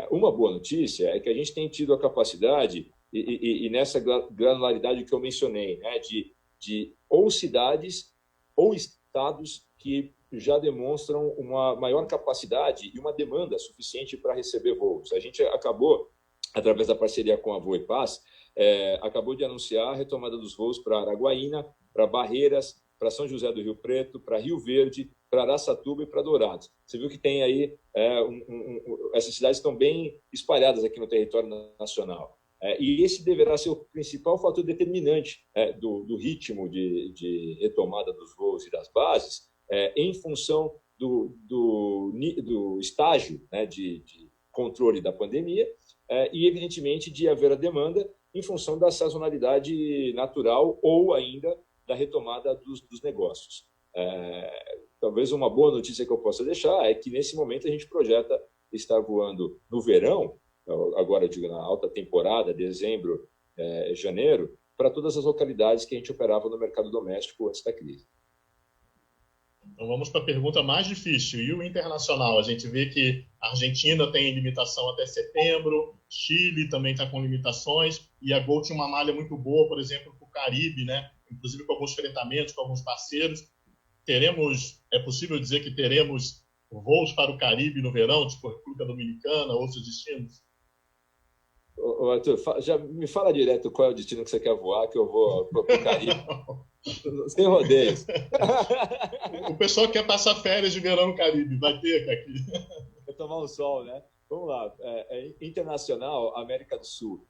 Uma boa notícia é que a gente tem tido a capacidade, e nessa granularidade que eu mencionei, né, de ou cidades ou estados que já demonstram uma maior capacidade e uma demanda suficiente para receber voos. A gente acabou, através da parceria com a Voipaz, acabou de anunciar a retomada dos voos para Araguaína, para Barreiras, para São José do Rio Preto, para Rio Verde, para Araçatuba e para Dourados. Você viu que tem aí, essas cidades estão bem espalhadas aqui no território nacional. E esse deverá ser o principal fator determinante do ritmo de retomada dos voos e das bases, em função do estágio, né, de controle da pandemia e, evidentemente, de haver a demanda em função da sazonalidade natural ou ainda da retomada dos negócios. Talvez uma boa notícia que eu possa deixar é que, nesse momento, a gente projeta estar voando no verão, agora digo na alta temporada, dezembro, janeiro, para todas as localidades que a gente operava no mercado doméstico antes da crise. Então vamos para a pergunta mais difícil. E o internacional? A gente vê que a Argentina tem limitação até setembro, Chile também está com limitações, e a Gol tinha uma malha muito boa, por exemplo, para o Caribe, né? Inclusive com alguns fretamentos, com alguns parceiros. É possível dizer que teremos voos para o Caribe no verão, tipo República Dominicana, outros destinos? Arthur, já me fala direto qual é o destino que você quer voar, que eu vou para o Caribe. Sem rodeios. O pessoal quer passar férias de verão no Caribe. Vai ter aqui. Quer tomar um sol, né? Vamos lá. Internacional, América do Sul.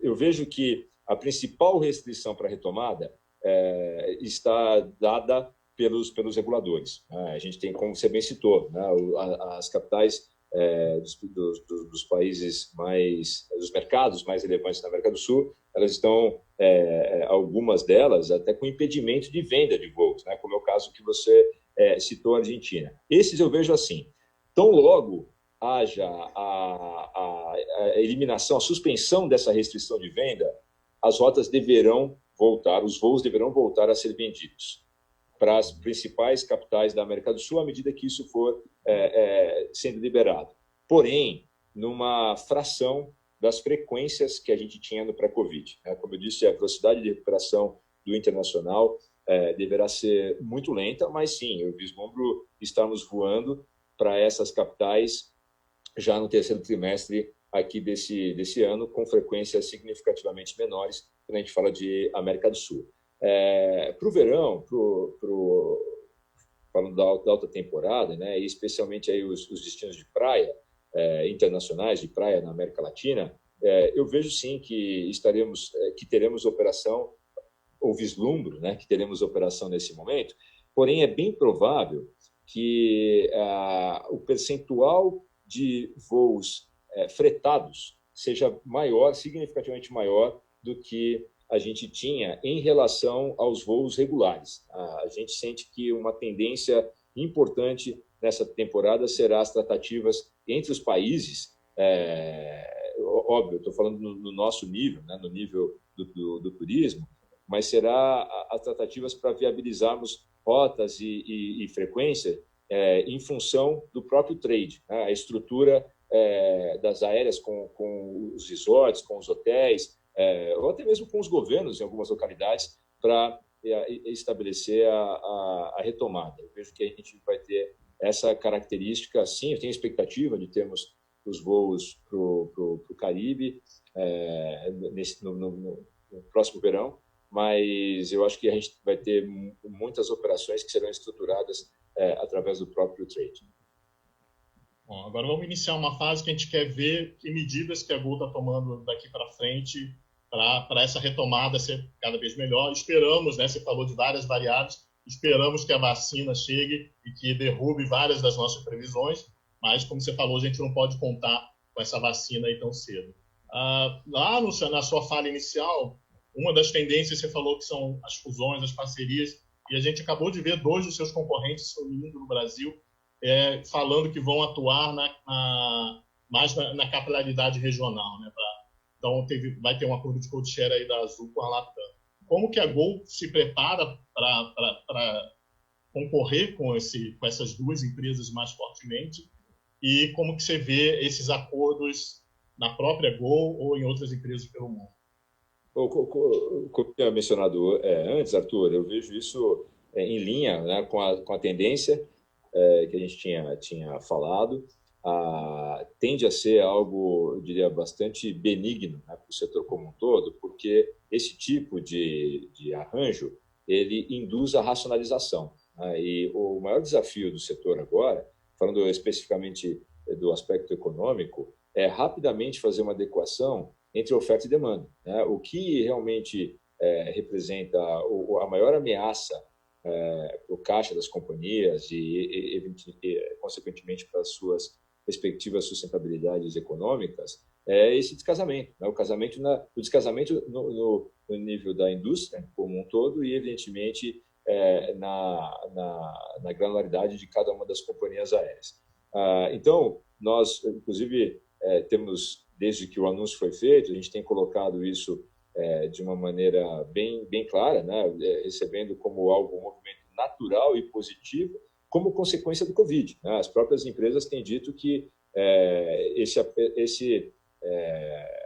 Eu vejo que a principal restrição para a retomada está dada pelos reguladores. A gente tem, como você bem citou, né, as capitais dos países dos mercados mais relevantes da América do Sul, elas estão, algumas delas, até com impedimento de venda de voos, né, como é o caso que você citou, a Argentina. Esses eu vejo assim, tão logo haja a eliminação, a suspensão dessa restrição de venda, as rotas deverão voltar, os voos deverão voltar a ser vendidos para as principais capitais da América do Sul, à medida que isso for sendo liberado. Porém, numa fração das frequências que a gente tinha no pré-Covid. Como eu disse, a velocidade de recuperação do internacional deverá ser muito lenta, mas sim, eu vislumbro estarmos voando para essas capitais já no terceiro trimestre aqui desse ano, com frequências significativamente menores, quando a gente fala de América do Sul. Para o verão, falando da alta temporada, né, e especialmente aí os destinos de praia, internacionais de praia na América Latina, eu vejo sim que teremos operação, ou vislumbro, né, que teremos operação nesse momento, porém é bem provável que o percentual de voos fretados seja maior, significativamente maior do que a gente tinha em relação aos voos regulares. A gente sente que uma tendência importante nessa temporada será as tratativas entre os países, óbvio, estou falando no nosso nível, né, no nível do turismo, mas será as tratativas para viabilizarmos rotas e frequência em função do próprio trade, né, a estrutura das aéreas com os resorts, com os hotéis, ou até mesmo com os governos em algumas localidades, para estabelecer a retomada. Eu vejo que a gente vai ter essa característica, sim, eu tenho expectativa de termos os voos para o Caribe no próximo verão, mas eu acho que a gente vai ter muitas operações que serão estruturadas através do próprio trade. Bom, agora vamos iniciar uma fase que a gente quer ver que medidas que a Gol está tomando daqui para frente para essa retomada ser cada vez melhor. Esperamos, né, você falou de várias variáveis, esperamos que a vacina chegue e que derrube várias das nossas previsões, mas, como você falou, a gente não pode contar com essa vacina aí tão cedo. Lá na sua fala inicial, uma das tendências você falou que são as fusões, as parcerias, e a gente acabou de ver 2 dos seus concorrentes se unindo no Brasil, falando que vão atuar mais na capilaridade regional, né? Então, vai ter um acordo de code share aí da Azul com a Latam. Como que a Gol se prepara para concorrer com essas 2 empresas mais fortemente? E como que você vê esses acordos na própria Gol ou em outras empresas pelo mundo? Como eu tinha mencionado antes, Arthur, eu vejo isso em linha, né, com a tendência que a gente tinha falado. Tende a ser algo, eu diria, bastante benigno, né, para o setor como um todo, porque esse tipo de arranjo ele induz a racionalização, né, e o maior desafio do setor agora, falando especificamente do aspecto econômico, é rapidamente fazer uma adequação entre oferta e demanda, né? O que realmente representa a maior ameaça para o caixa das companhias e consequentemente, para as suas respectivas sustentabilidades econômicas, é esse descasamento, né? O descasamento no nível da indústria como um todo e, evidentemente, na granularidade de cada uma das companhias aéreas. Então, nós, inclusive, temos, desde que o anúncio foi feito, a gente tem colocado isso de uma maneira bem clara, né? Recebendo como algo, um movimento natural e positivo, como consequência do Covid, né? As próprias empresas têm dito que esse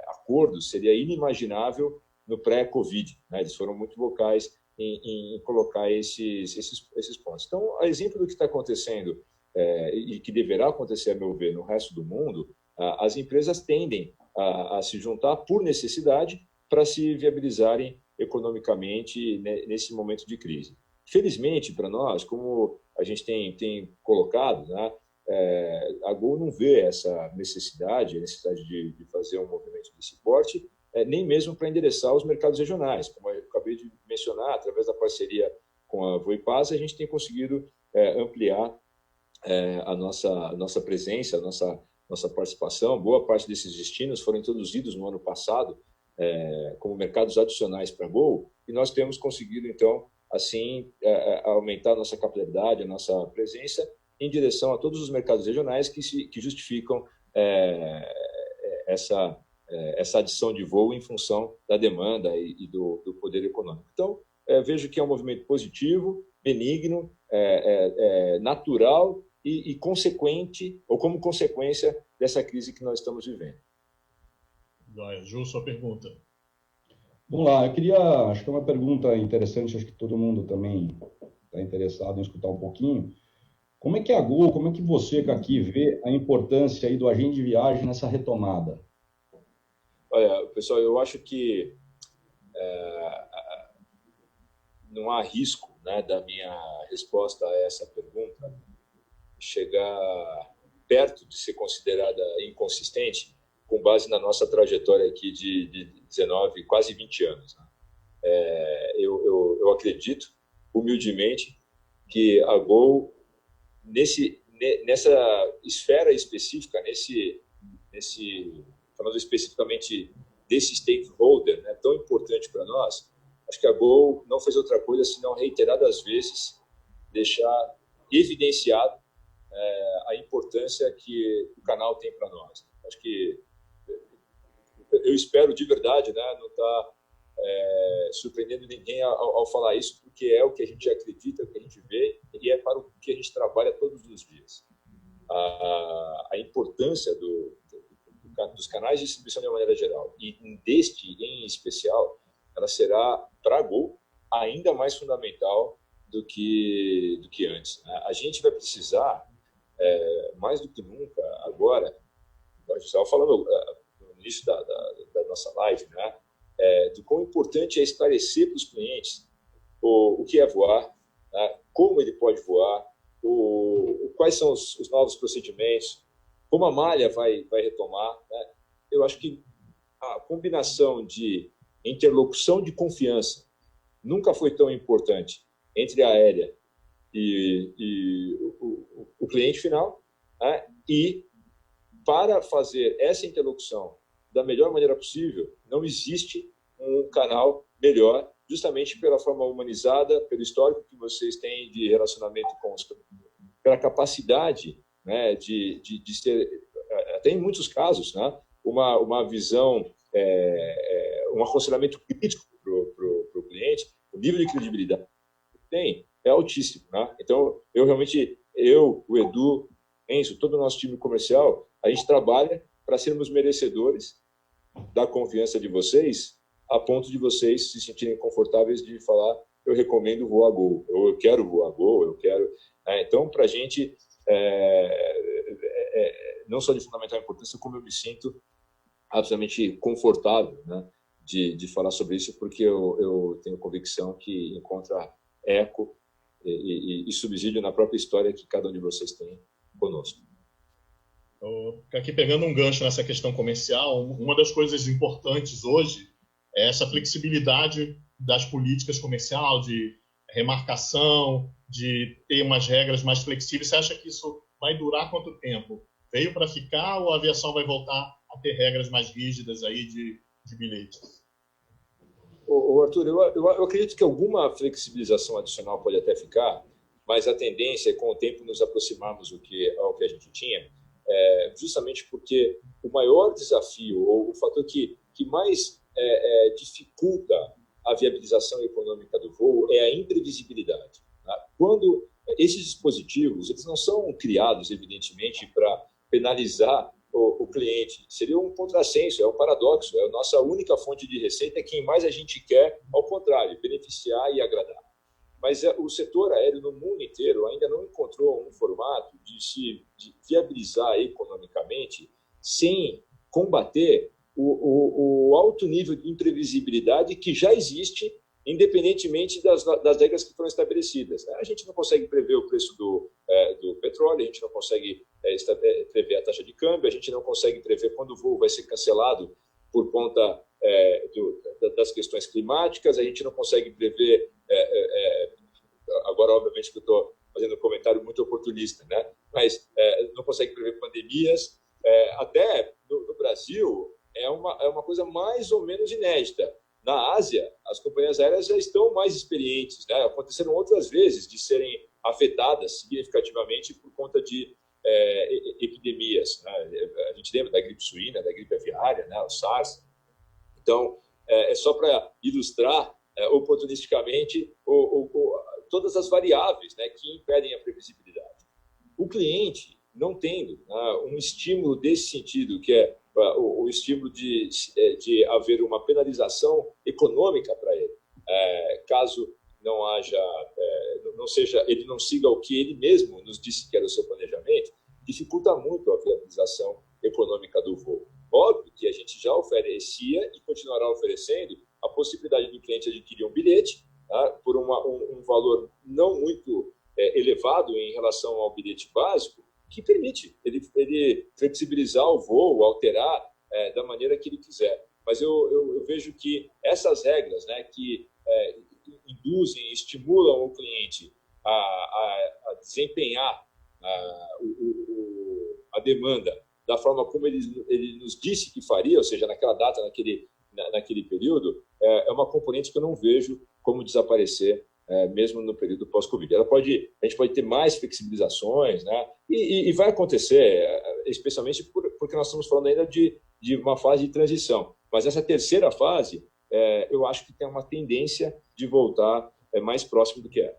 acordo seria inimaginável no pré-Covid, né? Eles foram muito vocais em colocar esses pontos. Então, a exemplo do que está acontecendo e que deverá acontecer, a meu ver, no resto do mundo, as empresas tendem a se juntar por necessidade para se viabilizarem economicamente nesse momento de crise. Felizmente, para nós, como a gente tem colocado, né, a Gol não vê essa necessidade, de fazer um movimento desse porte, nem mesmo para endereçar os mercados regionais. Como eu acabei de mencionar, através da parceria com a Voipasa, a gente tem conseguido ampliar a nossa presença, a nossa participação. Boa parte desses destinos foram introduzidos no ano passado como mercados adicionais para a Gol, e nós temos conseguido, então, assim, aumentar a nossa capilaridade, a nossa presença em direção a todos os mercados regionais que justificam essa adição de voo em função da demanda e do poder econômico. Então, vejo que é um movimento positivo, benigno, natural e consequente, ou como consequência dessa crise que nós estamos vivendo. Ju, sua pergunta. Vamos lá, acho que é uma pergunta interessante, acho que todo mundo também está interessado em escutar um pouquinho. Como é que a Gol, como é que você, aqui, vê a importância aí do agente de viagem nessa retomada? Olha, pessoal, eu acho que não há risco, né, da minha resposta a essa pergunta chegar perto de ser considerada inconsistente com base na nossa trajetória aqui de 19, quase 20 anos. Né? Eu acredito, humildemente, que a Gol, nessa esfera específica, falando especificamente desse stakeholder, né, tão importante para nós, acho que a Gol não fez outra coisa senão reiteradas vezes deixar evidenciado a importância que o canal tem para nós. Acho que eu espero de verdade, né, não estar surpreendendo ninguém ao falar isso, porque é o que a gente acredita, o que a gente vê e é para o que a gente trabalha todos os dias. A importância dos canais de distribuição de uma maneira geral e deste em especial, ela será para a Gol ainda mais fundamental do que antes. A gente vai precisar, mais do que nunca, agora, a gente estava falando no início da nossa live, né, do quão importante é esclarecer para os clientes o que é voar, né, como ele pode voar, quais são os novos procedimentos, como a malha vai retomar. Né. Eu acho que a combinação de interlocução de confiança nunca foi tão importante entre a aérea e o cliente final, né? E para fazer essa interlocução da melhor maneira possível, não existe um canal melhor, justamente pela forma humanizada, pelo histórico que vocês têm de relacionamento com os clientes, pela capacidade, né, de ser, até em muitos casos, né, uma visão, um aconselhamento crítico para o cliente. O nível de credibilidade que tem é altíssimo, né? Então, o Edu, Enzo, todo o nosso time comercial, a gente trabalha para sermos merecedores da confiança de vocês, a ponto de vocês se sentirem confortáveis de falar: eu recomendo voar Gol, eu quero voar Gol, eu quero. Então, para a gente, não só de fundamental importância, como eu me sinto absolutamente confortável, né, de falar sobre isso, porque eu tenho convicção que encontra eco e subsídio na própria história que cada um de vocês tem conosco. Aqui pegando um gancho nessa questão comercial, uma das coisas importantes hoje é essa flexibilidade das políticas comerciais, de remarcação, de ter umas regras mais flexíveis. Você acha que isso vai durar quanto tempo? Veio para ficar ou a aviação vai voltar a ter regras mais rígidas aí de bilhetes? Arthur, eu acredito que alguma flexibilização adicional pode até ficar, mas a tendência é, com o tempo, nos aproximarmos ao que a gente tinha, justamente porque o maior desafio, ou o fator que mais dificulta a viabilização econômica do voo é a imprevisibilidade. Tá? Quando esses dispositivos, eles não são criados, evidentemente, para penalizar o cliente. Seria um contrassenso, é um paradoxo. É a nossa única fonte de receita, é quem mais a gente quer, ao contrário, beneficiar e agradar. Mas o setor aéreo no mundo inteiro ainda não encontrou um formato de viabilizar economicamente sem combater o alto nível de imprevisibilidade que já existe, independentemente das regras que foram estabelecidas. A gente não consegue prever o preço do petróleo, a gente não consegue prever a taxa de câmbio, a gente não consegue prever quando o voo vai ser cancelado por conta das questões climáticas, a gente não consegue prever, agora obviamente que eu estou fazendo um comentário muito oportunista, né? Mas não consegue prever pandemias, até no Brasil é uma coisa mais ou menos inédita. Na Ásia, as companhias aéreas já estão mais experientes, né? Aconteceram outras vezes de serem afetadas significativamente por conta de epidemias, né? A gente lembra da gripe suína, da gripe aviária, né? O SARS. Então, é só para ilustrar oportunisticamente todas as variáveis, né, que impedem a previsibilidade. O cliente, não tendo um estímulo desse sentido, que é o estímulo de haver uma penalização econômica para ele, caso não haja, ele não siga o que ele mesmo nos disse que era o seu planejamento, dificulta muito a viabilização econômica do voo. Óbvio que a gente já oferecia e continuará oferecendo a possibilidade do cliente adquirir um bilhete, tá, por um valor não muito elevado em relação ao bilhete básico, que permite ele flexibilizar o voo, alterar da maneira que ele quiser. Mas eu vejo que essas regras, né, que induzem, estimulam o cliente a desempenhar a demanda da forma como ele nos disse que faria, ou seja, naquela data, naquele período, é uma componente que eu não vejo como desaparecer, mesmo no período pós-Covid. A gente pode ter mais flexibilizações, né? E vai acontecer, especialmente porque nós estamos falando ainda de uma fase de transição. Mas essa terceira fase, eu acho que tem uma tendência de voltar mais próximo do que era.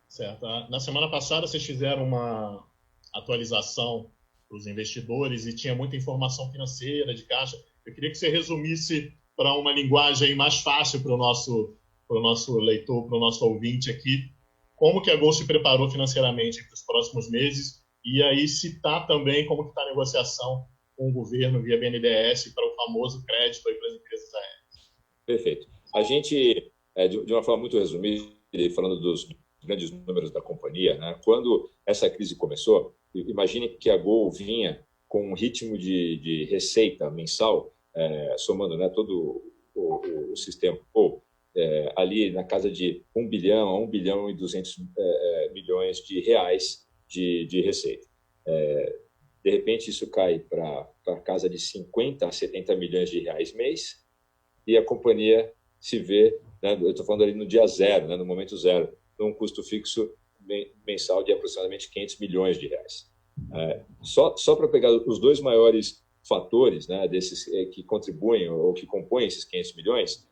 Certo. Na semana passada, vocês fizeram uma atualização para os investidores e tinha muita informação financeira, de caixa. Eu queria que você resumisse para uma linguagem mais fácil para o nosso leitor, para o nosso ouvinte aqui, como que a Gol se preparou financeiramente para os próximos meses e aí citar também como que está a negociação com o governo via BNDES para o famoso crédito aí para as empresas aéreas. Perfeito. A gente, de uma forma muito resumida, falando dos grandes números da companhia, né? Quando essa crise começou, imagine que a Gol vinha com um ritmo de receita mensal, somando, né, todo o sistema, ali na casa de 1 bilhão a 1 bilhão e 200 milhões de reais de receita. De repente, isso cai para a casa de 50 a 70 milhões de reais mês, e a companhia se vê, né, eu estou falando ali no dia zero, né, no momento zero, num custo fixo mensal de aproximadamente 500 milhões de reais. Só para pegar os dois maiores fatores, né, desses que contribuem ou que compõem esses 500 milhões,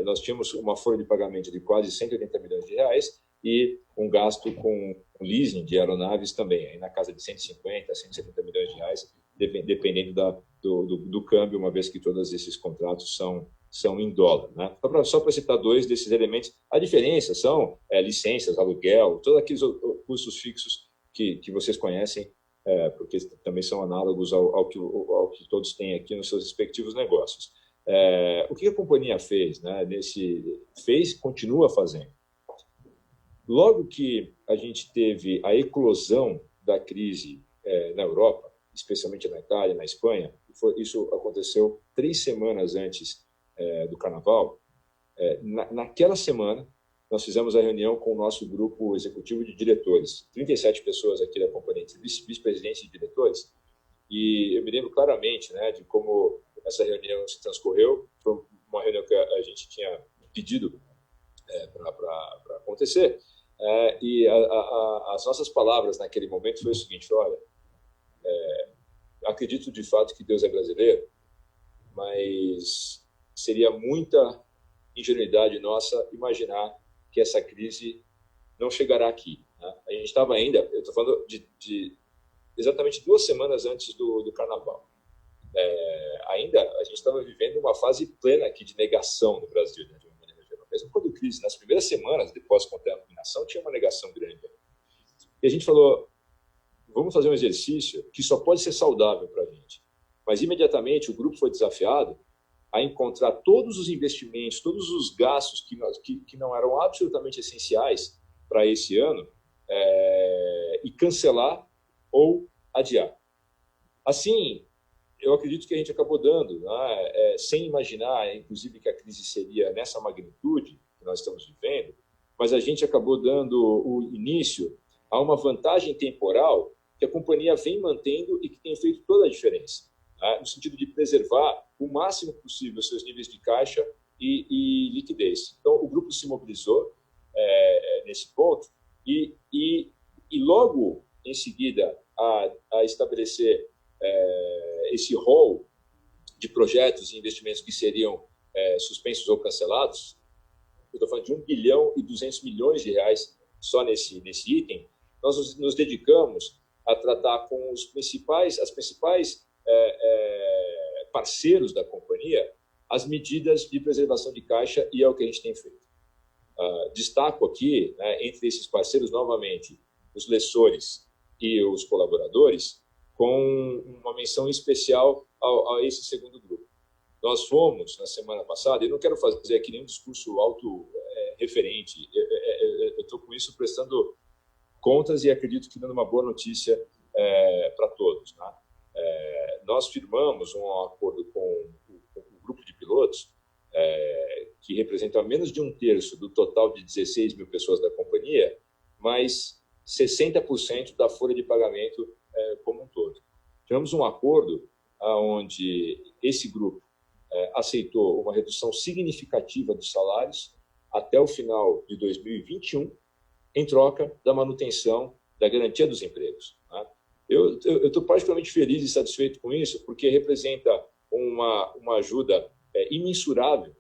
nós tínhamos uma folha de pagamento de quase 180 milhões de reais e um gasto com leasing de aeronaves também, aí na casa de 150 a 170 milhões de reais, dependendo do câmbio, uma vez que todos esses contratos são em dólar. Né? Só para citar dois desses elementos, a diferença são licenças, aluguel, todos aqueles custos fixos que vocês conhecem, porque também são análogos ao que todos têm aqui nos seus respectivos negócios. O que a companhia fez, né, continua fazendo. Logo que a gente teve a eclosão da crise na Europa, especialmente na Itália, na Espanha, isso aconteceu 3 semanas antes do Carnaval. Naquela semana, nós fizemos a reunião com o nosso grupo executivo de diretores, 37 pessoas aqui da companhia, vice-presidentes e diretores, e eu me lembro claramente, né, de como essa reunião se transcorreu. Foi uma reunião que a gente tinha pedido para acontecer, e as nossas palavras naquele momento foi o seguinte: olha, acredito de fato que Deus é brasileiro, mas seria muita ingenuidade nossa imaginar que essa crise não chegará aqui. Né? A gente estava ainda, eu estou falando de exatamente 2 semanas antes do Carnaval. Ainda a gente estava vivendo uma fase plena aqui de negação no Brasil, né, de uma maneira geral. Mesmo quando crise, nas primeiras semanas depois contaminação, tinha uma negação grande. E a gente falou, vamos fazer um exercício que só pode ser saudável para a gente. Mas imediatamente o grupo foi desafiado a encontrar todos os investimentos, todos os gastos que não eram absolutamente essenciais para esse ano e cancelar ou adiar. Assim, eu acredito que a gente acabou dando, né, sem imaginar, inclusive, que a crise seria nessa magnitude que nós estamos vivendo, mas a gente acabou dando o início a uma vantagem temporal que a companhia vem mantendo e que tem feito toda a diferença, né, no sentido de preservar o máximo possível seus níveis de caixa e liquidez. Então, o grupo se mobilizou nesse ponto e logo em seguida a estabelecer esse rol de projetos e investimentos que seriam suspensos ou cancelados. Eu estou falando de 1 bilhão e 200 milhões de reais só nesse item. Nós nos dedicamos a tratar com as principais parceiros da companhia as medidas de preservação de caixa, e é o que a gente tem feito. Destaco aqui, né, entre esses parceiros, novamente, os lessores e os colaboradores, com uma menção especial a esse segundo grupo. Nós fomos, na semana passada, e não quero fazer aqui nenhum discurso auto-referente, eu estou com isso prestando contas e acredito que dando uma boa notícia para todos. Né? Nós firmamos um acordo com um grupo de pilotos que representa menos de 1/3 do total de 16 mil pessoas da companhia, mas 60% da folha de pagamento como um todo. Tivemos um acordo onde esse grupo aceitou uma redução significativa dos salários até o final de 2021, em troca da manutenção da garantia dos empregos. Né? Eu estou particularmente feliz e satisfeito com isso, porque representa uma ajuda imensurável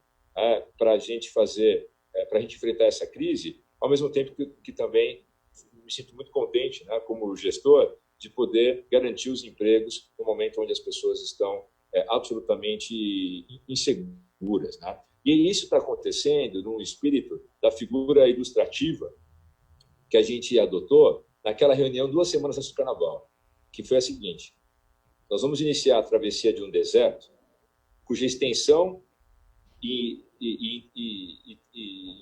para a gente para a gente enfrentar essa crise, ao mesmo tempo que também me sinto muito contente, né, como gestor, de poder garantir os empregos no momento onde as pessoas estão absolutamente inseguras. Né? E isso está acontecendo num espírito da figura ilustrativa que a gente adotou naquela reunião 2 semanas antes do Carnaval, que foi a seguinte: nós vamos iniciar a travessia de um deserto cuja extensão e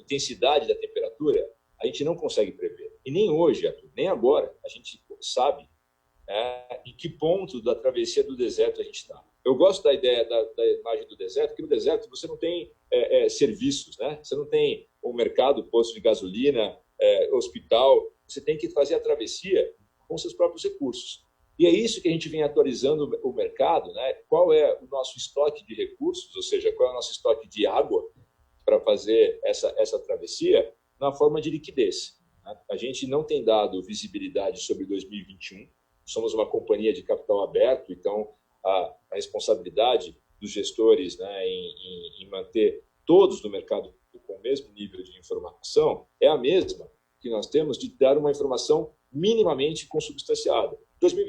intensidade da temperatura a gente não consegue prever. E nem hoje, Arthur, nem agora, a gente sabe em que ponto da travessia do deserto a gente está. Eu gosto da ideia da imagem do deserto, porque no deserto você não tem serviços, né? Você não tem o mercado, posto de gasolina, hospital. Você tem que fazer a travessia com seus próprios recursos. E é isso que a gente vem atualizando o mercado, né? Qual é o nosso estoque de recursos, ou seja, qual é o nosso estoque de água para fazer essa travessia na forma de liquidez. Né? A gente não tem dado visibilidade sobre 2021, somos uma companhia de capital aberto, então a responsabilidade dos gestores, né, em manter todos no mercado com o mesmo nível de informação é a mesma que nós temos de dar uma informação minimamente consubstanciada.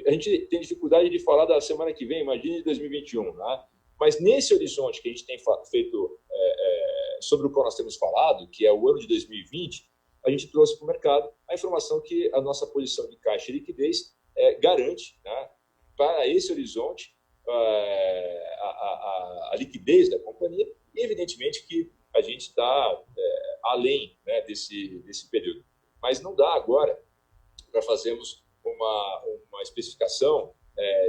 A gente tem dificuldade de falar da semana que vem, imagine 2021, né? Mas nesse horizonte que a gente tem feito, sobre o qual nós temos falado, que é o ano de 2020, a gente trouxe para o mercado a informação que a nossa posição de caixa e liquidez garante, né, para esse horizonte a liquidez da companhia, e evidentemente que a gente está além, né, desse período. Mas não dá agora para fazermos uma especificação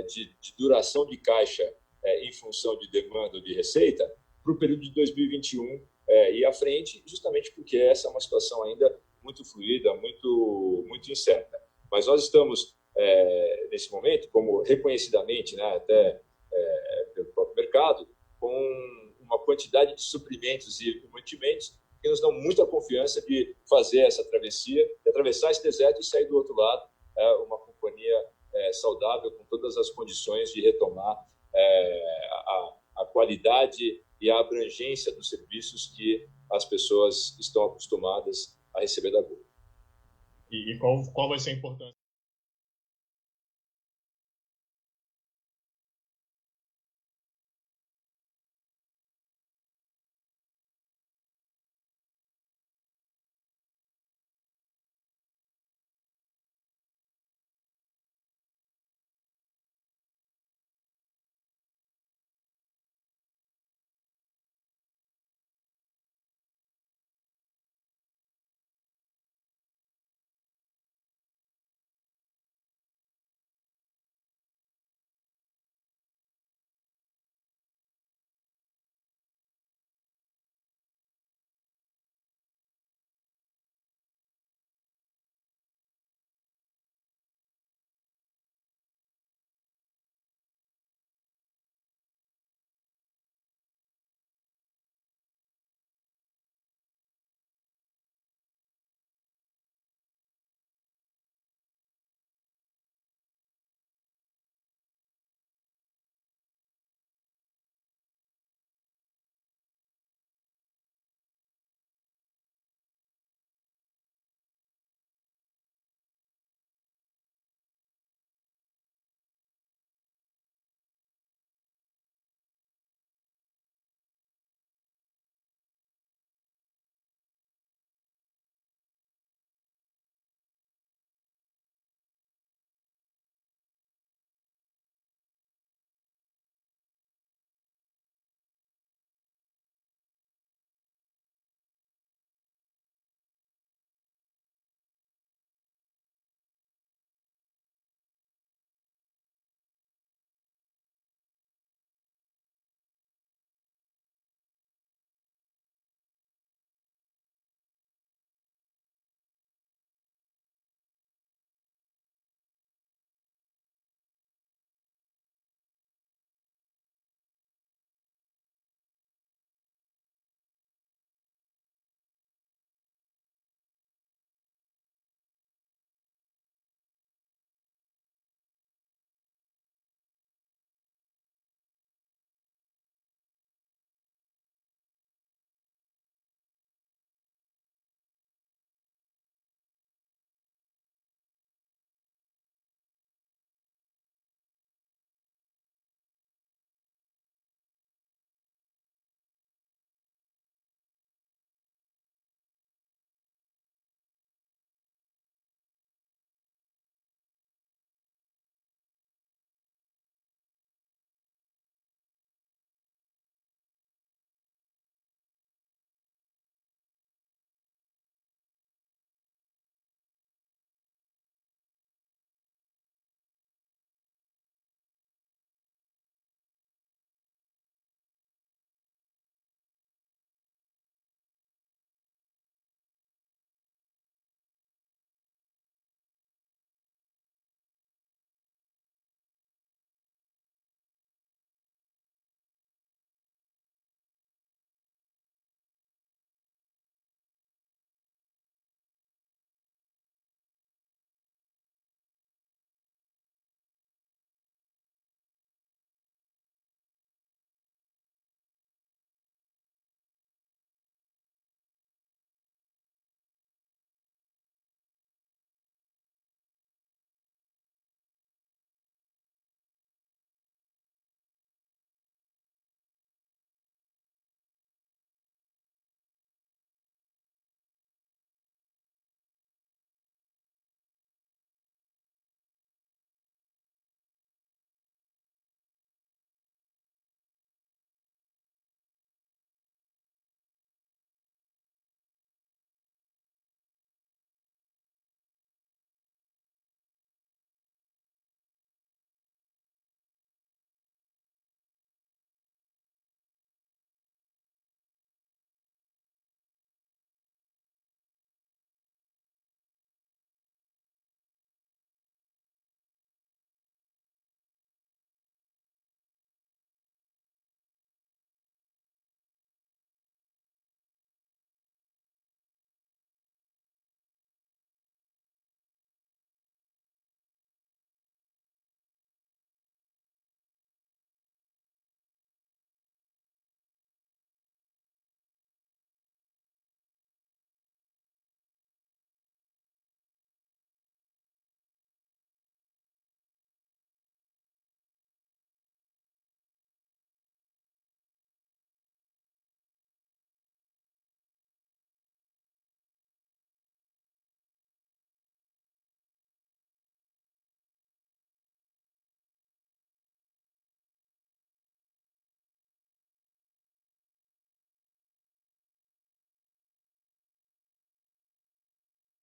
de duração de caixa em função de demanda ou de receita para o período de 2021 e à frente, justamente porque essa é uma situação ainda muito fluida, muito incerta. Mas nós estamos, nesse momento, como reconhecidamente, né, até pelo próprio mercado, com uma quantidade de suprimentos e mantimentos que nos dão muita confiança de fazer essa travessia, de atravessar esse deserto e sair do outro lado, uma companhia saudável, com todas as condições de retomar a qualidade e a abrangência dos serviços que as pessoas estão acostumadas a receber da Gol. E qual vai ser a importância